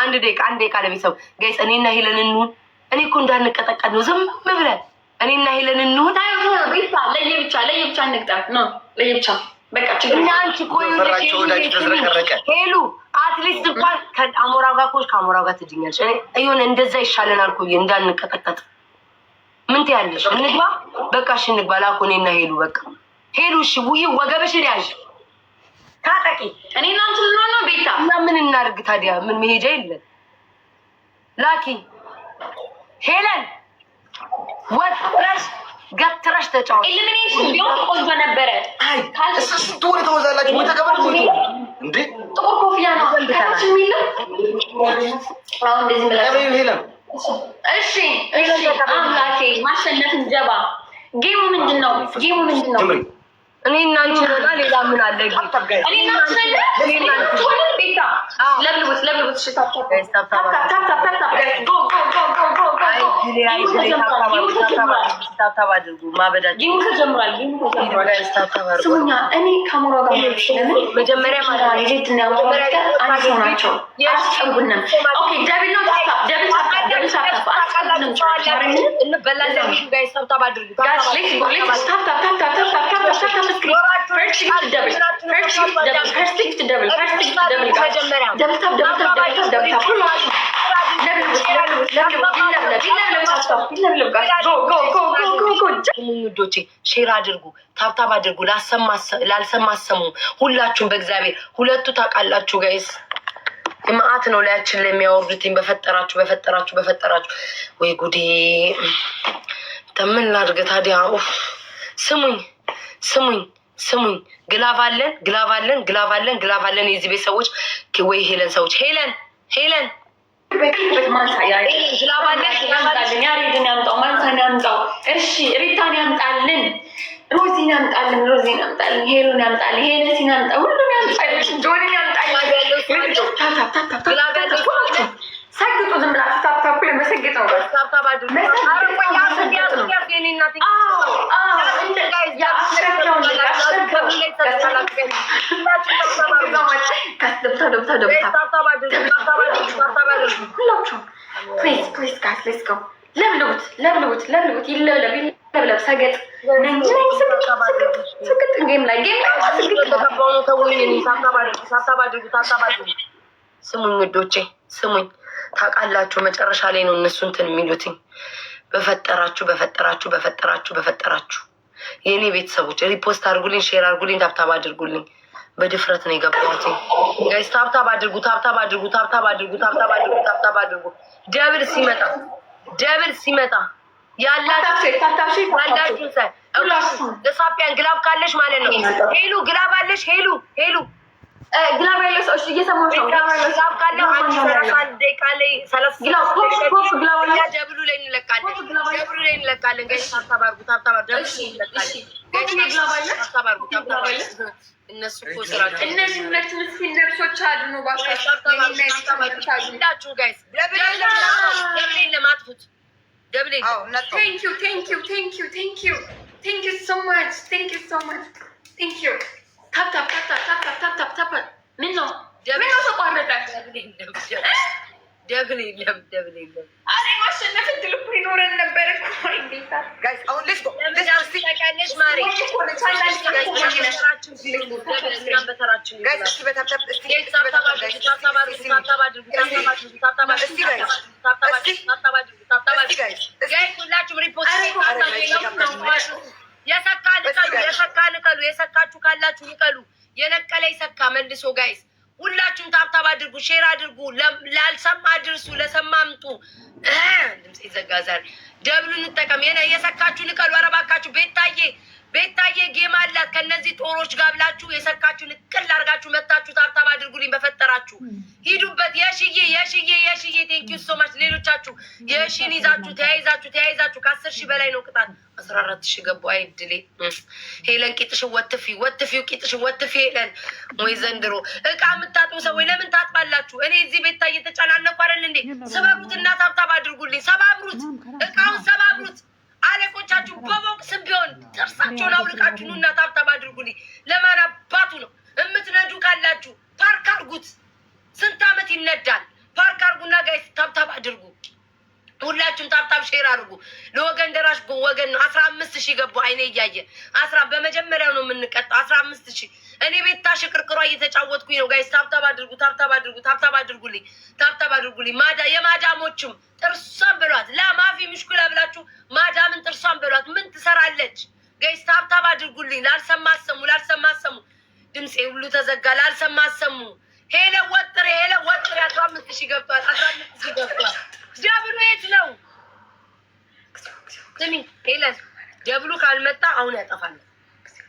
አንድ ደቂቃ ለቤተሰብ ጋይስ፣ እኔና ሄለን እንሁን። እኔ እኮ እንዳንቀጠቀጥ ነው ዝም ብለን እኔና ሄለን እንሁን። ቤታ ለየብቻ እንቅጠር ነው ለየብቻ በቃ ችግር እና አንቺ ቆይ ሄሉ አትሊስት እንኳን ከአሞራው ጋር ኮሽ ከአሞራው ጋር ትድኛለሽ። እኔ እንደዛ ይሻለናል እኮ እንዳንቀጠቀጥ። ምን ትያለሽ? እንግባ በቃ እሺ እንግባ። ላኩ እኔና ሄሉ በቃ ሄሉ እሺ ውይ ወገበሽን ያዥ ታጠቂ። እኔና አንቺ ነው ቤታ እና ምን እናድርግ ታዲያ? ምን መሄጃ የለን። ላኪ ሄለን ወጥረሽ ገትረሽ ተጫወት። ኤሊሚኔሽን ቢሆን ቆንጆ ነበረ። አይ ስትወሪ ተወዛላችሁ ወይ ተቀበል እንዴ? ጥቁር ኮፍያ ነው ከታች የሚለው አሁን እንደዚህ ማለት ነው። ሄለን እሺ አምላኬ ማሸነፍን ጀባ ጌሙ ምንድነው? እኔ እና አንቺ ነና ሌላ ምን አለ? እኔ እና አንቺ ነና ቤታ ለብልቡት ሽታታ አድርጉ። ማበዳችሁ ስሙኛ። እኔ ከአሞራ ጋር መጀመሪያ ውዶቼ ሼር አድርጉ፣ ታብታብ አድርጉ። ላልሰማ አሰሙ። ሁላችሁም በእግዚአብሔር ሁለቱ ታውቃላችሁ ጋይስ መዓት ነው ላያችን ለሚያወርዱትኝ። በፈጠራችሁ ወይ ጉዴ ተምን ላድርግ ታዲያ? ስሙኝ ግላቭ አለን የዚህ ቤት ሰዎች ወይ ሄለን ሰዎች ሄለን ሪታን ያምጣልን፣ ሮዚን ያምጣልን፣ ሄሉን ያምጣልን፣ ሄነሲን ያምጣ፣ ሁሉም ያምጣልን፣ ጆኒን ያምጣልን። ሰግጡ ዝም ብላችሁ ታፕታፕ ለመሰግጥ ነው። ለብልቡት ይለብለብ ሰገጥ ጌም ላይ ስሙኝ ውዶቼ ስሙኝ። ታውቃላችሁ መጨረሻ ላይ ነው እነሱ እንትን የሚሉትኝ። በፈጠራችሁ የእኔ ቤተሰቦች ሪፖስት አድርጉልኝ፣ ሼር አድርጉልኝ፣ ታብታብ አድርጉልኝ። በድፍረት ነው የገባሁት ጋይስ። ታብታብ አድርጉ። ደብል ሲመጣ ያላችሁ ለሳፒያን ግላብ ካለሽ ማለት ነው። ሄሉ ግላብ አለሽ? ሄሉ ግላብ ያለው ሰው እሺ፣ እየሰማሁሽ ነው። ግላብ ካለው አንቺ 31 ደቂቃ ላይ 30 ደብሉ ላይ እንለቃለን። ጋይስ ታብታብ አድርጉ። እነሱ እኮ ስራቸው እነዚህ ሁለት ምስኪን ነፍሶች አድኑ ባካችሁ። ጋይስ ደብሌን ለማጥፉት ደብሌን Thank you so much. ታፕ ምን ነው ተቋረጠ? ደብል የለም። አሬ ማሸነፍ እድል እኮ ይኖረን ነበር እኮ እንዴታ ጋይስ አሁን ሌትስ ጎ ታውቂያለሽ ማሪ የሰካችሁ ካላችሁ ንቀሉ። የነቀለ ይሰካ መልሶ ጋይስ ሁላችሁም ታብታብ አድርጉ፣ ሼር አድርጉ፣ ላልሰማ አድርሱ፣ ለሰማ አምጡ። ድምጽ ይዘጋዛል። ደብሉ እንጠቀም። የሰካችሁ ንቀሉ። ኧረ እባካችሁ ቤታዬ ጌም አላት ከነዚህ ጦሮች ጋር ብላችሁ የሰካችሁ ንቅል አድርጋችሁ መታችሁ ታብታብ አድርጉልኝ። በፈጠራችሁ ሂዱበት። የሽዬ ቴንኪዩ ሶ ማች። ሌሎቻችሁ የሺን ይዛችሁ ተያይዛችሁ ከ10 ሺህ በላይ ነው ቅጣት። 14 ሺህ ገቡ። አይድሌ ሄለን ቂጥሽን ወትፊው ቂጥሽን ወትፊ ሄለን። ወይ ዘንድሮ እቃ የምታጥቡ ሰዎች ለምን ታጥባላችሁ? እኔ እዚህ ቤታ እየተጨናነኩ አይደል እንዴ? ሰባብሩት እና ታብታብ አድርጉልኝ። ሰባብሩት፣ እቃውን ሰባብሩት። አለቆቻችሁ በቦክስም ቢሆን ጥርሳቸውን አውልቃችሁ ኑና ታብታብ አድርጉልኝ። ለማን አባቱ ነው የምትነዱ? ካላችሁ ፓርክ አድርጉት። ስንት ዓመት ይነዳል? ፓርክ አድርጉና ጋይስ ታብታብ አድርጉ። ሁላችሁም ታብታብ ሼር አድርጉ። ለወገን ደራሽ ወገን ነው። 15,000 ገቡ። አይኔ እያየ በመጀመሪያው ነው የምንቀጣው። 15,000 እኔ ቤታ ሽቅርቅሯ እየተጫወትኩኝ ነው ጋይስ። ታብታብ አድርጉ፣ ታብታብ አድርጉ፣ ታብታብ አድርጉልኝ፣ ታብታብ አድርጉልኝ። የማዳሞችም ጥርሷን በሏት። ለማፊ ምሽኩላ ብላችሁ ማዳምን ጥርሷን በሏት። ምን ትሰራለች ጋይስ? ታብታብ አድርጉልኝ። ላልሰማ አሰሙ፣ ላልሰማ አሰሙ። ድምፄ ሁሉ ተዘጋ። ላልሰማ አሰሙ። ሄለ ወጥሬ 15,000 ገብቷል። 15,000 ገብቷል። ደብሉ የት ነው? ስሚ ሄለን፣ ደብሉ ካልመጣ አሁን ያጠፋል።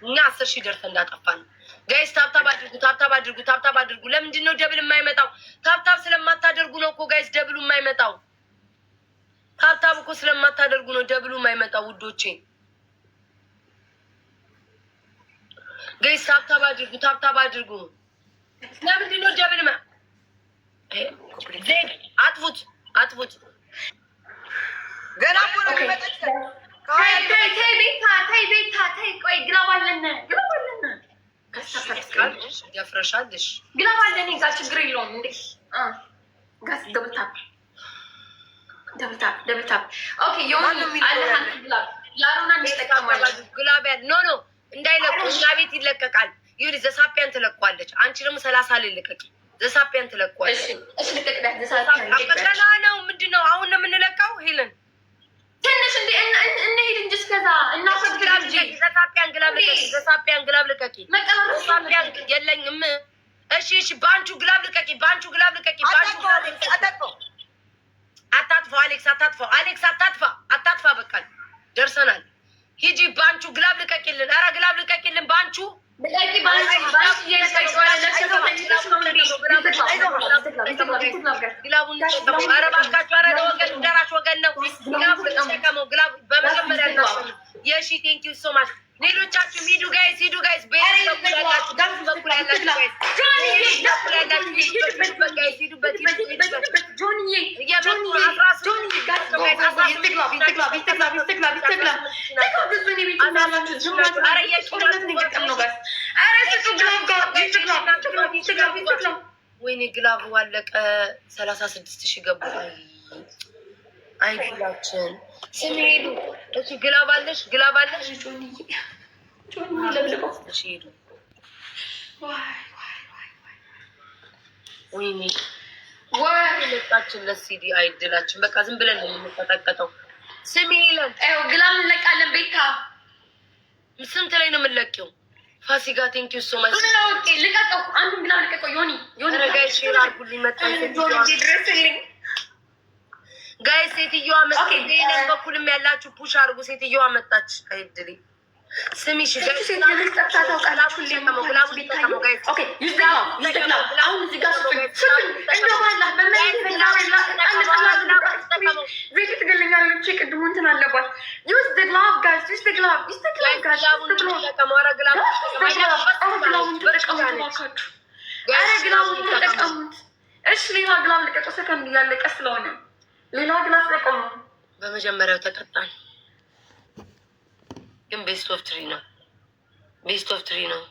እኛ 10,000 ደርሰን እንዳጠፋን ጋይስ። ታብታብ አድርጉ፣ ታብታብ አድርጉ፣ ታብታብ አድርጉ። ለምንድን ነው ደብል የማይመጣው? ታብታብ ስለማታደርጉ ነው እኮ ጋይስ ደብሉ የማይመጣው። ታብታብ እኮ ስለማታደርጉ ነው ደብሉ የማይመጣው ውዶቼ። ጋይስ ታብታብ አድርጉ፣ ታብታብ አድርጉ። ለምንድን ነው ደብል አጥፉት፣ አጥፉት። ገና እኮ ነው የሚመጣው። ተይ ቤታ ተይ። ቆይ ግላብ አለን ደፍረሻልሽ። ግላብ አለን እዛ ችግር የለውም። እንዴ ጋስ ደብልታፕ ኦኬ። የሆነ አለ አንተ ግላብ ያሩና እንጠቀማለን። ግላብ ያለ ኖ እንዳይለቁ እኛ ቤት ይለቀቃል። ይሁን ዘሳፒያን ትለቋለች። አንቺ ደግሞ 30 ላይ ልቀቂ። ዘሳፒያን ትለቋለች። እሺ ልቀቅዳት። ዘሳፒያን ገና ነው። ምንድነው አሁን ነው የምንለቀው? ሄለን ትንሽ እንዴ እንሄድ እንጂ እስከዛ እናፈግራም እንጂ ዘሳፒያን ግላብ ልቀቂ። ዘሳፒያን ግላብ ልቀቂ። ዘሳፒያን የለኝም። እሺ ባንቹ ግላብ ልቀቂ። ባንቹ ግላብ ልቀቂ። ባንቹ ግላብ ልቀቂ። አታጥፋው አሌክስ፣ አታጥፋው አሌክስ፣ አታጥፋ። በቃ ደርሰናል። ሂጂ ባንቹ ግላብ ልቀቂልን። ኧረ ግላብ ልቀቂልን ባንቹ ልቀቂ። ባንቹ ግላቡን ኧረ እባካችሁ፣ ኧረ ለወገን ደራሽ ወገን ነው። ግላቡ ተጠቀመው። ግላቡ በመጀመሪያ ነው። የሺ ቴንኪው ሶ ማች። ሌሎቻችሁ ሂዱ ጋይስ፣ ሂዱ ጋይስ። በኩል ያላችሁ በኩል ያላችሁ ወይኔ ግላቡ አለቀ። 36,000 ገቡ። አይ ግላችን ስሚ ሄዱ። እሺ ግላብ አለሽ፣ ግላብ አለሽ። እሺ ሄዱ። ወይኔ ወጣችን ለሲዲ አይድላችን። በቃ ዝም ብለን ነው የምንቀጠቀጠው። ስሚ ሄለን ግላብ እንለቃለን። ቤታ ስንት ላይ ነው የምንለቂው? ፋሲካ ቴንኪው ሶ ማች። ልቀቀው፣ አንዱን ግላብ ልቀቀው። ዮኒ ጋይስ ሼር አድርጉልኝ። መጣን ድረስልኝ ጋይስ። ሴትዮዋ መጣች። በሌላ በኩልም ያላችሁ ፑሽ አድርጉ። ሴትዮዋ መጣች። አይድሊ ስሚ እሺ ጋይስ፣ በመጀመሪያው ተቀጣን። ግን ቤስት ኦፍ ትሪ ነው፣ ቤስት ኦፍ ትሪ ነው።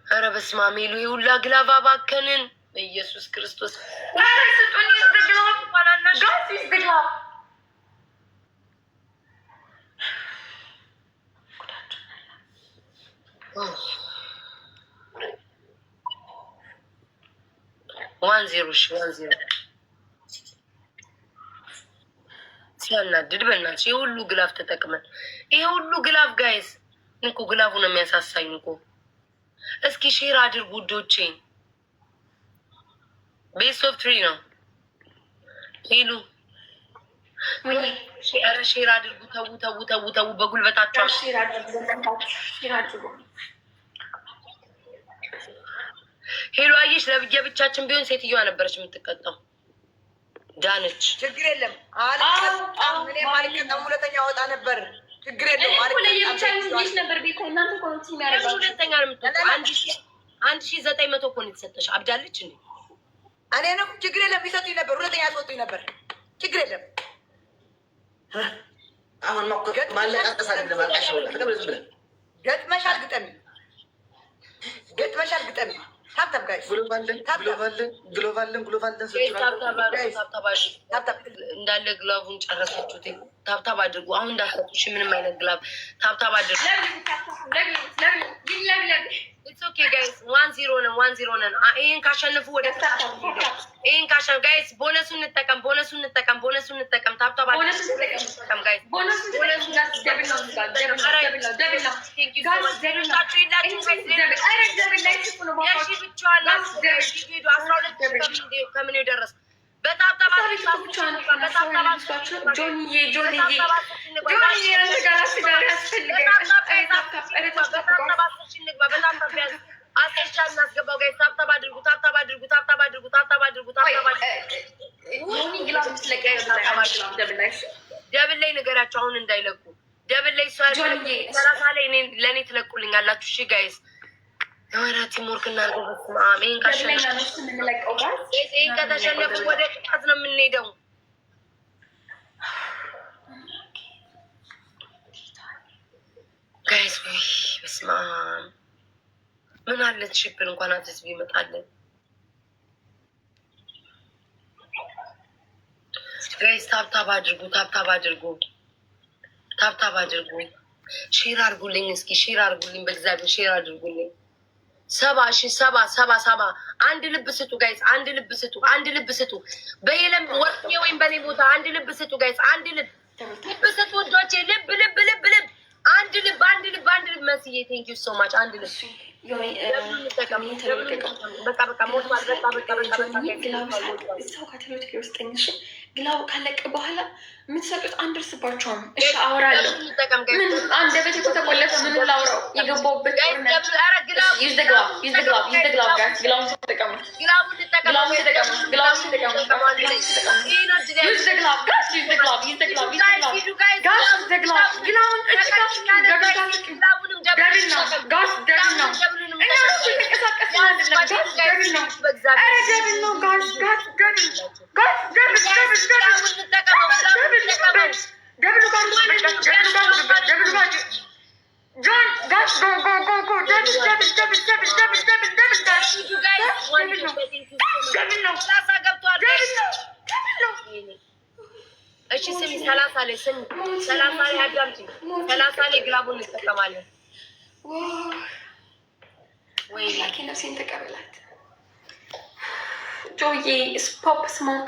ኧረ በስመ አብ ሄሉ የሁላ ግላቭ አባከንን። በኢየሱስ ክርስቶስ ዋን ዜሮ ሲያናድድ በእናትሽ ይሄ ሁሉ ግላፍ ተጠቅመን ይሄ ሁሉ ግላፍ ጋይስ እንኩ ግላፉ ነው የሚያሳሳኝ እኮ። እስኪ ሼር አድርጉ ውዶቼ። ቤስት ኦፍ ትሪ ነው ሄሉ። ኧረ ሼር አድርጉ። ተው በጉልበታቸው ሄሉ አየሽ፣ ለብቻችን ቢሆን ሴትዮዋ ነበረች የምትቀጣው። ዳነች። ችግር የለም አልቀጣም። እኔም አልቀጣም። ሁለተኛ ወጣ ነበር። ችግር የለም ነበር። ቤት እናንተ ኮንቲ የሚያደርጋችሁ ሁለተኛ ነው የምትቀጣው። 1,900 እኮ ነው የተሰጠሽ። አብዳለች እንዴ? እኔ ነው ችግር የለም። ይሰጡኝ ነበር። ሁለተኛ ያስወጡኝ ነበር። ችግር የለም። አሁን ማለቃቀስ አይደለም አልቃሽ ነው ተቀበል ዝም ብለን ገጥመሻል ግጠሚ ታብታብ ጋይስ ግሎባልን እንዳለ ግላቡን ጨረሳችሁት። ታብታብ አድርጉ። አሁን እንዳሰጡሽ ምንም አይነት ግላብ ታብታብ አድርጉ። ኢትስ ኦኬ ጋይስ 1-0 ነን። ይሄን ካሸነፉ ወደ ይሄን ካሸነፉ ጋይስ ቦነሱን እንጠቀም። ታብታብ ጋይስ ከምን የደረስ እናስገባው ጋይስ ታብታብ አድርጉ። ደብል ላይ ነገራቸው አሁን እንዳይለቁ ደብል ላይ ሰላሳ ላይ ለእኔ ትለቁልኛላችሁ። እሺ ጋይስ ወራ ቲሞርክ እናርገበት ማሜን ከተሸነፉ ወደ ቅጣት ነው የምንሄደው። ጋይስ ወይ በስመ አብ ምን አለት ሽብር እንኳን አትስ ቢመጣለን ጋይስ ታብታብ አድርጉ። ሼር አድርጉልኝ እስኪ በእግዚአብሔር ሼር አድርጉልኝ። 70 አንድ ልብ ስጡ ጋይስ፣ አንድ ልብ ስጡ። በየለም ወርቄ ወይም በኔ ቦታ አንድ ልብ ስጡ ጋይስ፣ አንድ ልብ ስጡ ወዶቼ፣ ልብ አንድ ልብ መስዬ ቴንክ ዩ ሶ ማች። አንድ ልብ ግላቡ ካለቀ በኋላ የምትሰጡት አንደርስባቸውም። እሺ አወራለሁ። ምን አንደበቴ እኮ ተቆለፈ። ምን ላውራው? የገባሁበት እሺ ስሚ 30 ላይ አዳምጪ። 30 ላይ ግላቡን እንጠቀማለን። ወይ ላኪ ነፍሴን ተቀበላት ጆዬ ስፖፕ ስሞክ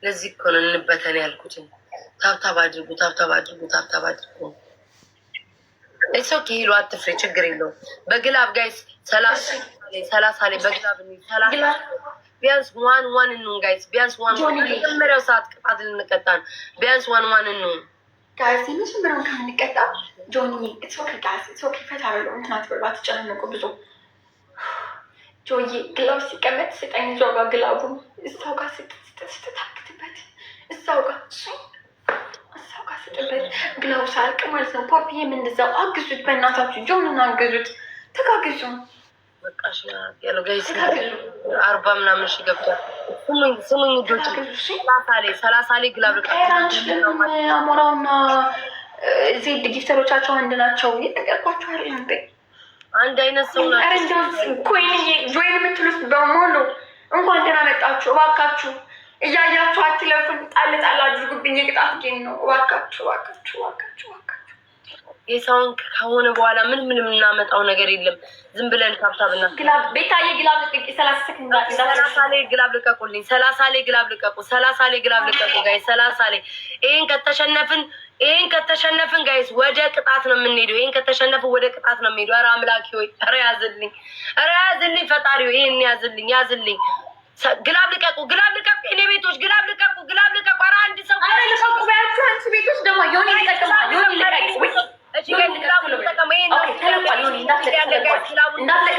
ለዚህ እኮ ነው እንበተን ያልኩት። ታብታብ አድርጉ። እሱ ኪሎ አትፍሪ፣ ችግር የለውም። በግላብ ጋይስ 30 ላይ በግላብ ቢያንስ ዋን እንሁን ጋይስ፣ ቢያንስ ዋን መጀመሪያው ሰዓት ቅጣት ልንቀጣን ቢያንስ ዋን እንሁን ጋይስ። የመጀመሪያውን ከምንቀጣ ጆኒ ኦኬ ጋይስ ኦኬ ፈታ ብለው እንትን አትበሉ፣ አትጨናነቁ ብዙ። ጆዬ ግላብ ሲቀመጥ ስጠኝ፣ እዛው ጋር ግላቡን እዛው ጋር ስትታክትበት እዛው ጋር ስጥበት፣ ግላቡ ሳያልቅ ማለት ነው። ፖፒዬም እንደዛው አግዙት፣ በእናታችሁ ጆንን አገዙት፣ ተጋግዙ። በቃሽ ያለው ጋይስ 40 ምናምን ሺህ ገብቷል። ስሙኝ ልጆች 30 ላይ ግላብ አሞራውና ዜድ ጊፍተሮቻቸው አንድ ናቸው። የነገርኳቸው አይደል እንዴ? አንድ አይነት ሰው ናቸው። ኮይን ጆይን የምትሉት በሙሉ እንኳን ደህና መጣችሁ። እባካችሁ እያያችሁ አትለፉን፣ ጣል አድርጉብኝ። የቅጣት ጌም ነው። እባካችሁ የሰውን ከሆነ በኋላ ምን የምናመጣው ነገር የለም። ዝም ብለን ታብታብና ቤታዬ ግላብ ልቀቂ። 30 ሰከንድ 30 ላይ ግላብ ልቀቁልኝ። 30 ላይ ግላብ ልቀቁ። 30 ላይ ግላብ ልቀቁ ጋይስ። 30 ላይ ይሄን ከተሸነፍን ጋይስ ወደ ቅጣት ነው የምንሄደው። ይሄን ከተሸነፍን ወደ ቅጣት ነው የምንሄደው። ኧረ አምላኬ ሆይ ኧረ ያዝልኝ ፈጣሪ ሆይ ይሄን ያዝልኝ። ግላብ ልቀቁ። እኔ ቤቶች ግላብ ልቀቁ። ኧረ አንድ ሰው ኧረ ልቀቁ ባያችሁ። አንቺ ቤቶች ደግሞ ዮኒ ልቀቅ። እሺ ጋይስ ግላብ ልቀቁ። ይሄን ነው ተለቋል። ዮኒ እንዳትለቅ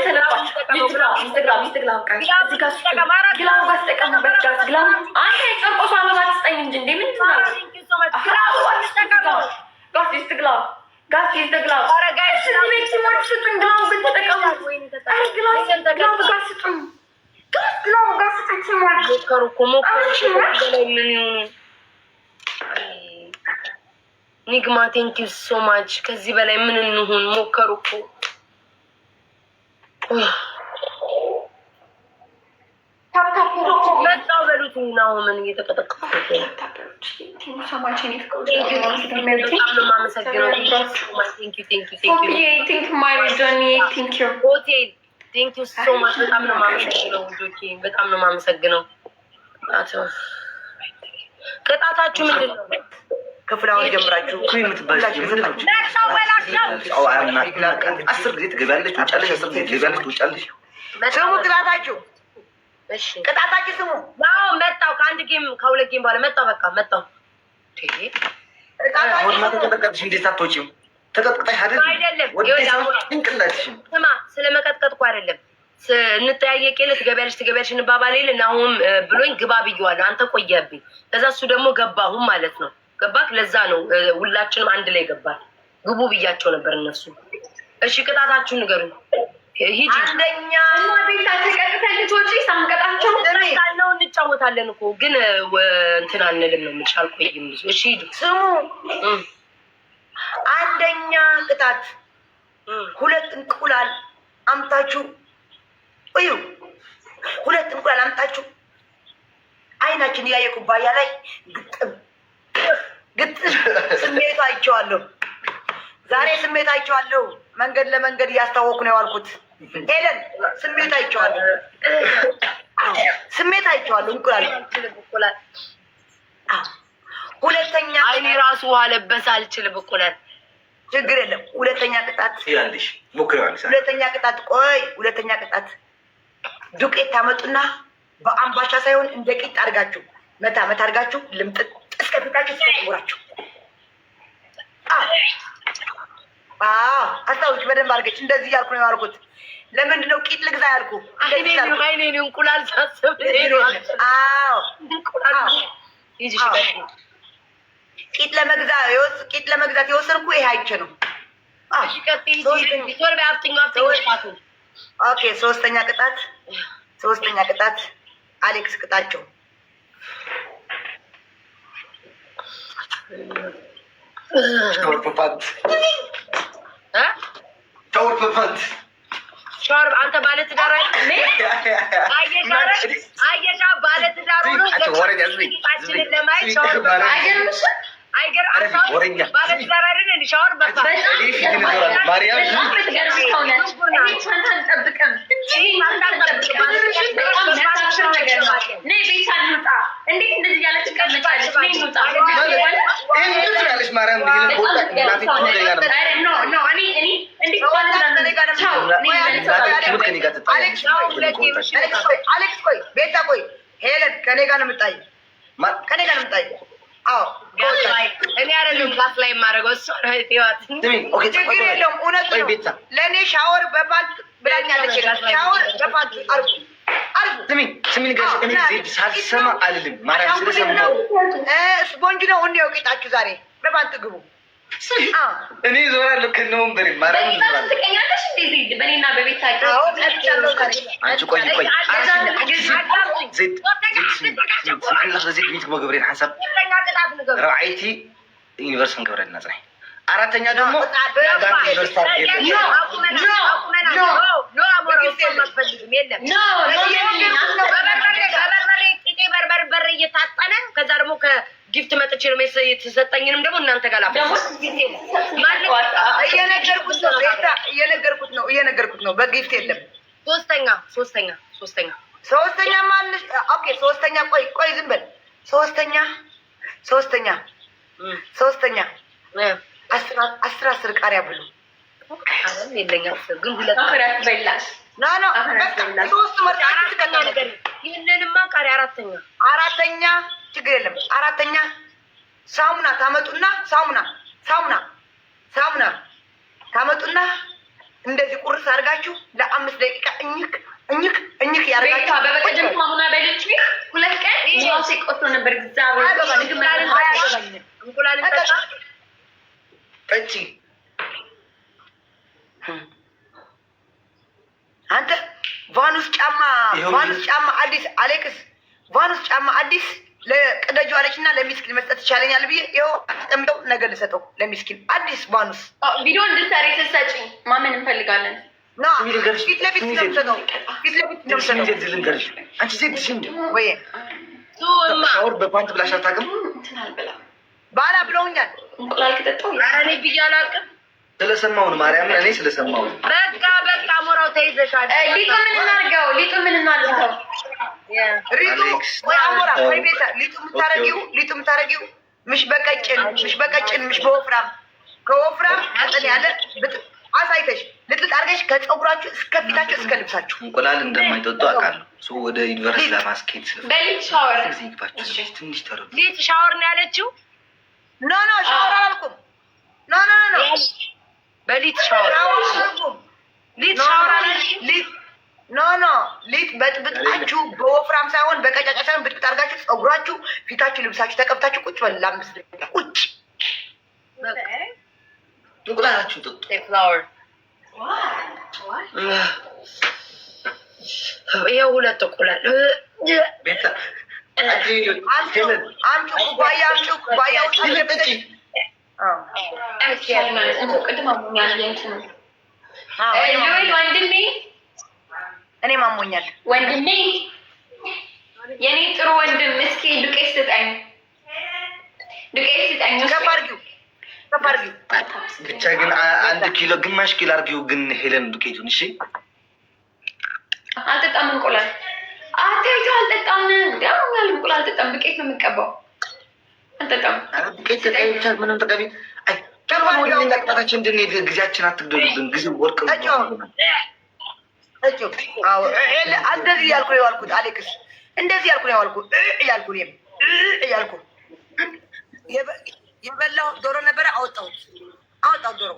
ተለቋል። ኢንስታግራም ግላብ ጋር ተጠቀሙበት ጋይስ። ግላብ አንተ የጨርቆስ አበባ ትስጠኝ እንጂ እንዴ ምንድን ነው? ጋስ ይዘግላው ኧረ ጋይስ ቤት ሲሞት ስጡኝ። ግላው ግን ተጠቀሙ። አይ ግላው ጋስ ስጡኝ። ጋስ ስጡኝ ሲሞት ሞከሩ እኮ በላይ ምን ይሆኑ ኒግማ ቴንክ ዩ ሶ ማች። ከዚህ በላይ ምን እንሁን? ሞከሩ እኮ መጣው በሉት ነው። ምን እየተቀጠቀጠ በጣም ነው የማመሰግነው። ቅጣታችሁ ምንድን ነው? ክፍላውን ጀምራችሁ የምትባለው ምንድን ነው? 10 ጊዜ ትገቢያለሽ ትውጫለሽ፣ 10 ጊዜ ትገቢያለሽ ትውጫለሽ። ስሙ ቅጣታችሁ። እሺ ቅጣታችሁ ስሙ። ያው መጣው ከአንድ ጌም ከሁለት ጌም በኋላ መጣው። በቃ መጣው። ተቀጥቅጠሽ እንዴት አትወጪም? ተቀጥቅጠሽ አይደለም እንቅላትሽም ስማ፣ ስለመቀጥቀጥ እኮ አይደለም እንጠያየቅ የለ ትገቢያለሽ እንባባል የለ እና አሁን ብሎኝ ግባ ብዬዋለሁ። አንተ ቆየህብኝ። ከዛ እሱ ደግሞ ገባሁም ማለት ነው። ገባክ? ለዛ ነው ሁላችንም አንድ ላይ ገባል። ግቡ ብያቸው ነበር እነሱ። እሺ ቅጣታችሁን ንገሩኝ። ሂጂ። አንደኛ ቤታ ተቀጥተልት ወጪ ሳንቀጣቸው ነው እንጫወታለን እኮ ግን እንትን አንልም ነው የምልሽ። አልቆይም ብዙ። እሺ ሂዱ። ስሙ። አንደኛ ቅጣት 2 እንቁላል አምጣችሁ እዩ። 2 እንቁላል አምጣችሁ አይናችን እያየ ኩባያ ላይ ግጥም ስሜት አይቼዋለሁ። ዛሬ ስሜት አይቼዋለሁ። መንገድ ለመንገድ እያስታወኩ ነው ያልኩት። ሄለን ስሜት አይቼዋለሁ። ስሜት አይቼዋለሁ። እንቁላል ሁለተኛ አይኔ ራሱ ውሃ ለበሰ። አልችልም እንቁላል። ችግር የለም። ሁለተኛ ቅጣት ያለሽ ሞክሪዋለሽ። ሁለተኛ ቅጣት ቆይ፣ ሁለተኛ ቅጣት ዱቄት ታመጡና በአምባሻ ሳይሆን እንደ ቂጥ አድርጋችሁ መታ አድርጋችሁ ልምጥጥ እስከፊታችሁ ተቆራችሁ። አስታውቂ በደንብ አድርገሽ። እንደዚህ ያልኩ ነው ያልኩት። ለምንድን ነው ቂጥ ልግዛ ያልኩ? አይኔ እንቁላል ሳስብ ቂጥ ለመግዛት የወሰንኩ ይሄ አይቼ ነው። ኦኬ ሶስተኛ ቅጣት አሌክስ ቅጣቸው። ሻወር አንተ ባለትዳር አየሻ ባለትዳር ሆኖ ለማየት ሻወር ባለትዳር አይደል? ሻወር ቤታ ቆይ፣ ሄለን ከኔ ጋር ነው የምጣየው። እኔ አይደለም ጋፍ ላይ የማደርገው እሱ ነው። ችግር የለውም። እውነት ነው። ለእኔ ሻወር በፓንት ብላኛለች። ሻወር በፓንት አርጉ። ሳልሰማ አልልም። ማርያም ስለሰማሁ ስፖንጅ ነው እንዲያው ቂጣችሁ ዛሬ በፓንት ግቡ። እኔ ዞራለሁ ከነውም በሬ ማርያም ትቀኛለሽ እንዴ? ዜድ በእኔና በቤት አንቺ ቆይ ዜድ ቤት መገብሬን ሓሳብ ረብዓይቲ ዩኒቨርስ ንገብረና ፅናይ አራተኛ ደግሞ በርበሬ እየታጠነ ከዛ ደግሞ ከጊፍት መጥቼ ነው የተሰጠኝንም ደግሞ እናንተ ጋር እየነገርኩት ነው። በጊፍት የለም። ሶስተኛ ማንሽ? ኦኬ ሶስተኛ ቆይ ዝም በል። ሶስተኛ 10 ቃሪያ ብሉ። ግን ሁለት ይህንንማ ቃሪያ አራተኛ ችግር የለም። አራተኛ ሳሙና ታመጡና ሳሙና ታመጡና እንደዚህ ቁርስ አድርጋችሁ ለ5 ደቂቃ እኝክ ያደርጋችሁ። በበቀደም ሳሙና በልጭ 2 ቀን ያው ሲቆጥሩ ነበር። እግዚአብሔር እንቁላል አንተ ቫኑስ ጫማ አዲስ አሌክስ ቫኑስ ጫማ አዲስ ለቅደጁ አለችና ለሚስኪን መስጠት ይቻለኛል ብዬ ይኸው አስቀምጠው ነገር ልሰጠው ለሚስኪን አዲስ ቫኑስ ቪዲዮ እንድትሰሪ ስትሰጪኝ ማመን እንፈልጋለን። ፊት ለፊት ነው የምሰጠው። ፊት ለፊት ነው የምሰጠው። አንቺ ሴት ሽም ወይ ሻወር በፓንት ብላሽ አታውቅም? እንትን አልበላም ባላ ብለውኛል። እንቁላል ከጠጣሁ እኔ ብዬ አላውቅም። ስለሰማውን ማርያምን እኔ ስለሰማውን በቃ ሞራው ተይዘሻል። ሊጡ ምን እናድርገው? ሊጡ ሪጡ ወይ አሞራ ወይ ቤታ ሊጡ የምታረጊው ምሽ በቀጭን ምሽ በወፍራም ከወፍራም ቀጥል ያለ አሳይተሽ ልጥጥ አድርገሽ ከፀጉራችሁ እስከ ፊታችሁ እስከ ልብሳችሁ እንቁላል እንደማይጠጡ አውቃለሁ። ሰው ወደ ዩኒቨርሲቲ ለማስኬድ በሊጥ ሻወር ትንሽ ተረዱ። ሊጥ ሻወር ነው ያለችው። ኖ ሻወር አላልኩም። ኖ በሊጥ ሻወር ሊጥ ሻወር አላለችም። ሊጥ በጥብጣችሁ በወፍራም ሳይሆን በቀጫጫ ሳይሆን ብጥብጥ አድርጋችሁ ፀጉራችሁ ፊታችሁ ልብሳችሁ ተቀብታችሁ ቁጭ በል ለአምስት ደቂቃ ቁጭ እንቁላላችሁን ጠጡ። ፍላወር ይኸው ሁለት እንቁላል ቤታ አምጪ ኩባያ ቅድም አሞኛል። ወንድሜ እኔም አሞኛል። ወንድሜ የኔ ጥሩ ወንድም እስኪ ዱቄት ስጠኝ። ከፍ አድርጊው ብቻ ግን 1 ኪሎ ግማሽ ኪሎ አድርጊው። ግን ሄለን ዱቄቱን እሺ። አልጠጣም እንቁላል አትይቱ አልጠጣም። ያውኛል እንቁላል አልጠጣም። ዱቄት ነው የምቀባው። አልጠጣም። ዱቄት ተቀይ ብቻ ምንም ተቀቢ። አይ ተባሞኝ እንደቀጣችን እንድንሄድ ጊዜያችን አትግደሉብን። ጊዜው ወርቅ ነው። አዎ እንደዚህ ያልኩ ነው ያልኩት። አሌክስ እንደዚህ ያልኩ ነው ያልኩ የበላው ዶሮ ነበረ። አወጣሁት ዶሮ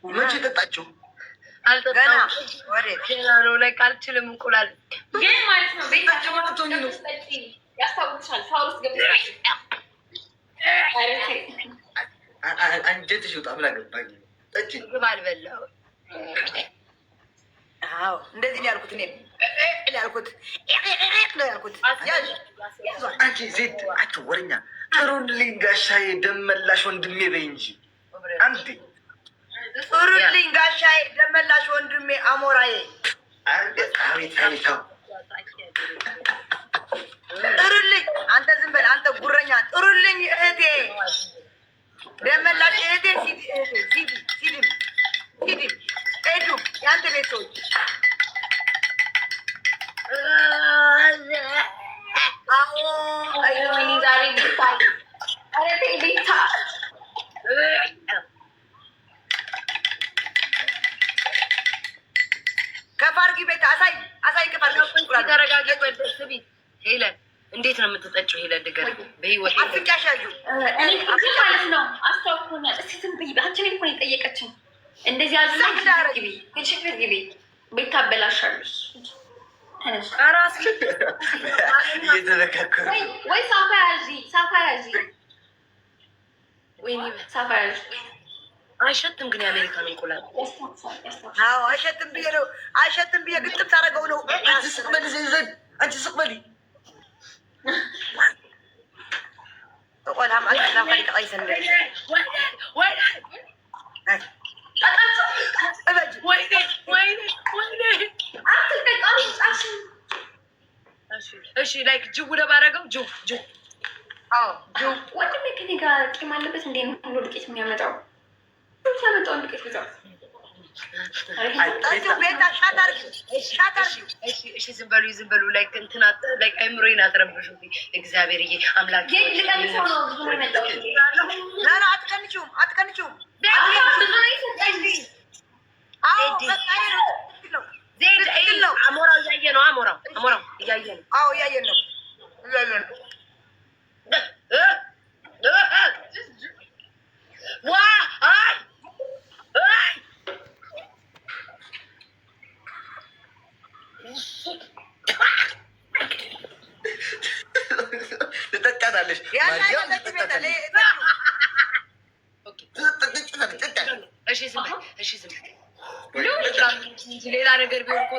መቼ ጠጣችሁ? አልጠጣም። ገና ነው ላይ አልችልም። እንቁላል ግን ማለት ነው ቤታቸው ያስታውቅሻል። ሻወር ውስጥ ገብተሽ አንጀትሽ ውጣ። ምን አገባኝ? ጠጪ አልበላው። አዎ እንደዚህ ነው ያልኩት። እኔም ያልኩት አንቺ ዜድ ወረኛ ጥሩልኝ ጋሻዬ ደመላሽ ወንድሜ በይ እንጂ አንዴ ጥሩልኝ ጋሻዬ ደመላሽ ወንድሜ አሞራዬ። ጥሩልኝ አንተ ዝም በል አንተ ጉረኛ። ጥሩልኝ እህቴ ደመላሽ እህቴ ሲዲም ኤዱ የአንተ ቤተሰቦች ዛሬ ቤታ ከፋርጊ ቤት አሳይ ተረጋጊ። ሄለን እንዴት ነው የምትጠጪው? ሄለን ንገሪኝ። በህይወት አፍንጫሻዩ ማለት ነው አስታውቆኛል። እስኪ ዝም ብይ። አንቺ እኮ ነው የጠየቀችን። እንደዚህ ግቢ ቤት ታበላሻለሽ። ወይ ሳፋ ያዢ አይሸትም። ግን የአሜሪካን እንቁላል አይሸትም ብዬ ግጥም ታደርገው ነው። አንቺ ስቅበሊ እሺ ላይክ ጅው ለባረገው ጅው ወንድሜ ከኔ ጋር ቂም አለበት እንዴ? ሁሉ ዱቄት የሚያመጣው ያመጣውን ዱቄት ብዛው ዝም በሉ ላይክ እንትና ላይክ አይምሮዬን አትረብሹ። እግዚአብሔርዬ አምላክ አትቀንችውም አሞራው እያየ ነው። አሞራው እያየ ነው። ትጠጫታለሽ። እሺ ዝም ሌላ ነገር ቢሆን እኮ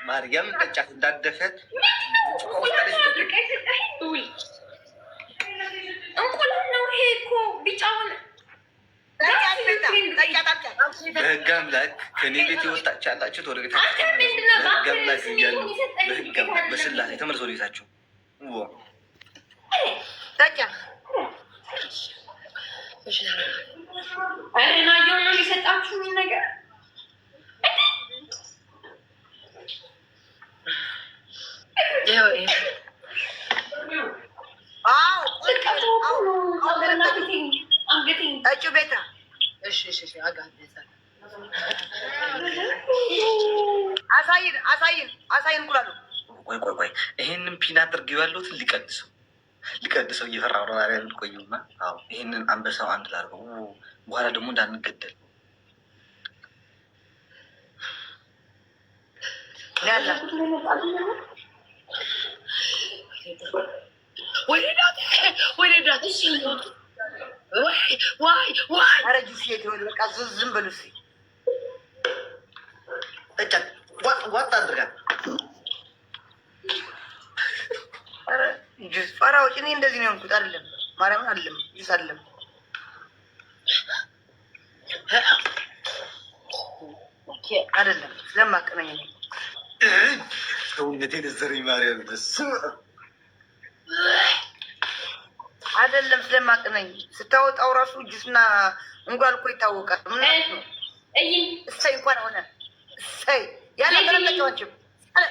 ማርያም ጠጫት እንዳደፈት እንቁላል ነው ይሄ እኮ ቢጫውን በህግ አምላክ ከኔ ቤት የወጣች ያላችሁት ወደ ቤታችሁ በህግ አምላክ እያሉ በህግ አምላክ በስላሴ ተመልሶ ወደ ቤታችሁ ናየው ነው ሊሰጣችሁ ነገር ቤታ አሳይን እንቁላሉ ቆይ ይሄንን ፒን አድርግ ያለሁትን ሊቀድሰው እየፈራሁ ነው። ዛሬ ቆዩና ይሄንን አንበሳው አንድ ላድርገው፣ በኋላ ደግሞ እንዳንገደል ዝም በሉ ዋጥ አድርጋ ፈራዎች። እኔ እንደዚህ ነው የሆንኩት። አይደለም ማርያምን አለም ጁስ አለም አይደለም ስለማቀነኝ ሰውነቴን ዘረኝ ማርያም ደስ አይደለም ስለማቀነኝ ስታወጣው ራሱ ጁስና እንጓል እኮ ይታወቃል። ምን ነው እሰይ እንኳን ሆነ እሰይ ያለ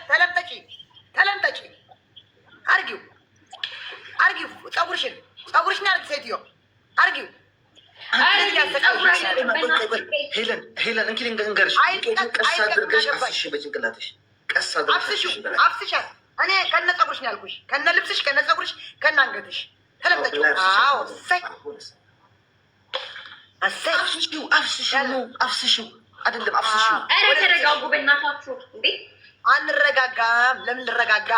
ተለምጠጪ ተለምጠጪ አርጊው ፀጉርሽን አርጊ ሴትዮ አርጊው። ሄለን እንኪ ልንገርሽ፣ ቀስ አድርገሽ አፍስሽ በጭንቅላትሽ ቀስ አድርገሽ አፍስሻል። እኔ ከነ ፀጉርሽ ነው ያልኩሽ፣ ከነ ልብስሽ፣ ከነ ፀጉርሽ፣ ከነ አንገትሽ ተለምጠጪው። አዎ አፍስሽው አይደለም አፍስሽው። ኧረ ተረጋጉ በእናታችሁ እንዴ! አንረጋጋም። ለምን ልረጋጋ?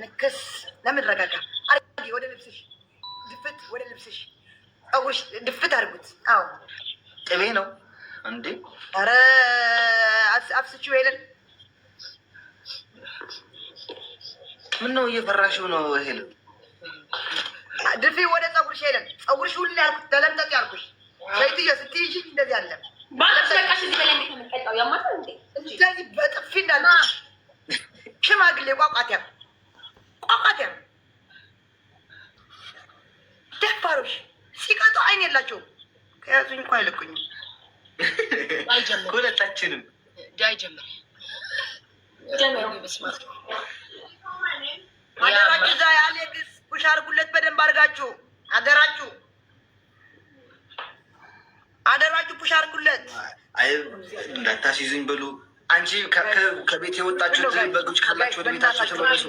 ንክስ ለምን ረጋጋ? አርጊ ወደ ልብስሽ ድፍት፣ ወደ ልብስሽ ፀጉርሽ ድፍት አድርጉት። አዎ ቅቤ ነው እንዴ? ኧረ አፍስችው ሄለን። ምን ነው እየፈራሽው ነው ሄለን? ድፊ ወደ ፀጉርሽ ሄለን። ፀጉርሽ ሁሉ ያልኩት ተለምጠጥ ያልኩሽ ሴትዮ ስትይዥ እንደዚህ አለ ባለስለቃሽ እዚህ በላይ እንደተመቀጣው ያማታ እንዴ! እንደዚህ በጥፊ እንዳለሽ ሽማግሌ ቋቋትያ ደፋሮች ሲቀጡ አይን የላቸውም። ከያዙኝ እኮ አይለቁኝም። ሁለታችንም አደራችሁ። እዛ የአሌክስ ፑሽ አድርጉለት በደንብ አድርጋችሁ። አደራችሁ ፑሽ አድርጉለት። አይ እንዳታስይዙኝ በሉ። አንቺ ከቤት የወጣችሁ በጎች ካላችሁ ወደ ቤታችሁ ተመለሱ።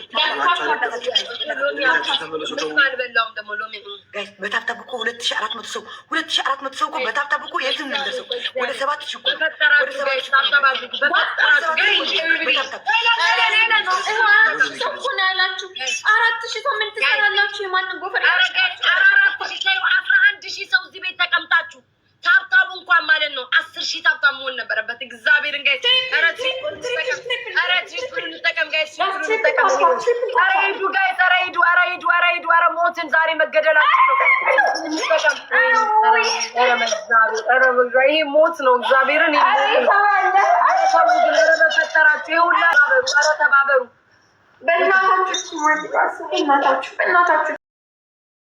በታብታብ እኮ 2400 ሰው 2400 ሰው እኮ በታብታብ እኮ የትም እንደርሰው ወደ 7000 እኮ ወደ 7000 ያላችሁ 4000 ሰው ምን ትሰራላችሁ? የማንን ጎፈር 11,000 ሰው እዚህ ቤት ተቀምጣችሁ ታብታቡ እንኳን ማለት ነው 10,000 ታብታብ መሆን ነበረበት። እግዚአብሔርን ጋይስ ኧረ ሞትን ዛሬ መገደላችን ነው። ይሄ ሞት ነው። እግዚአብሔርን በፈጠራችሁ ይሁላ ተባበሩ። በእናታችሁ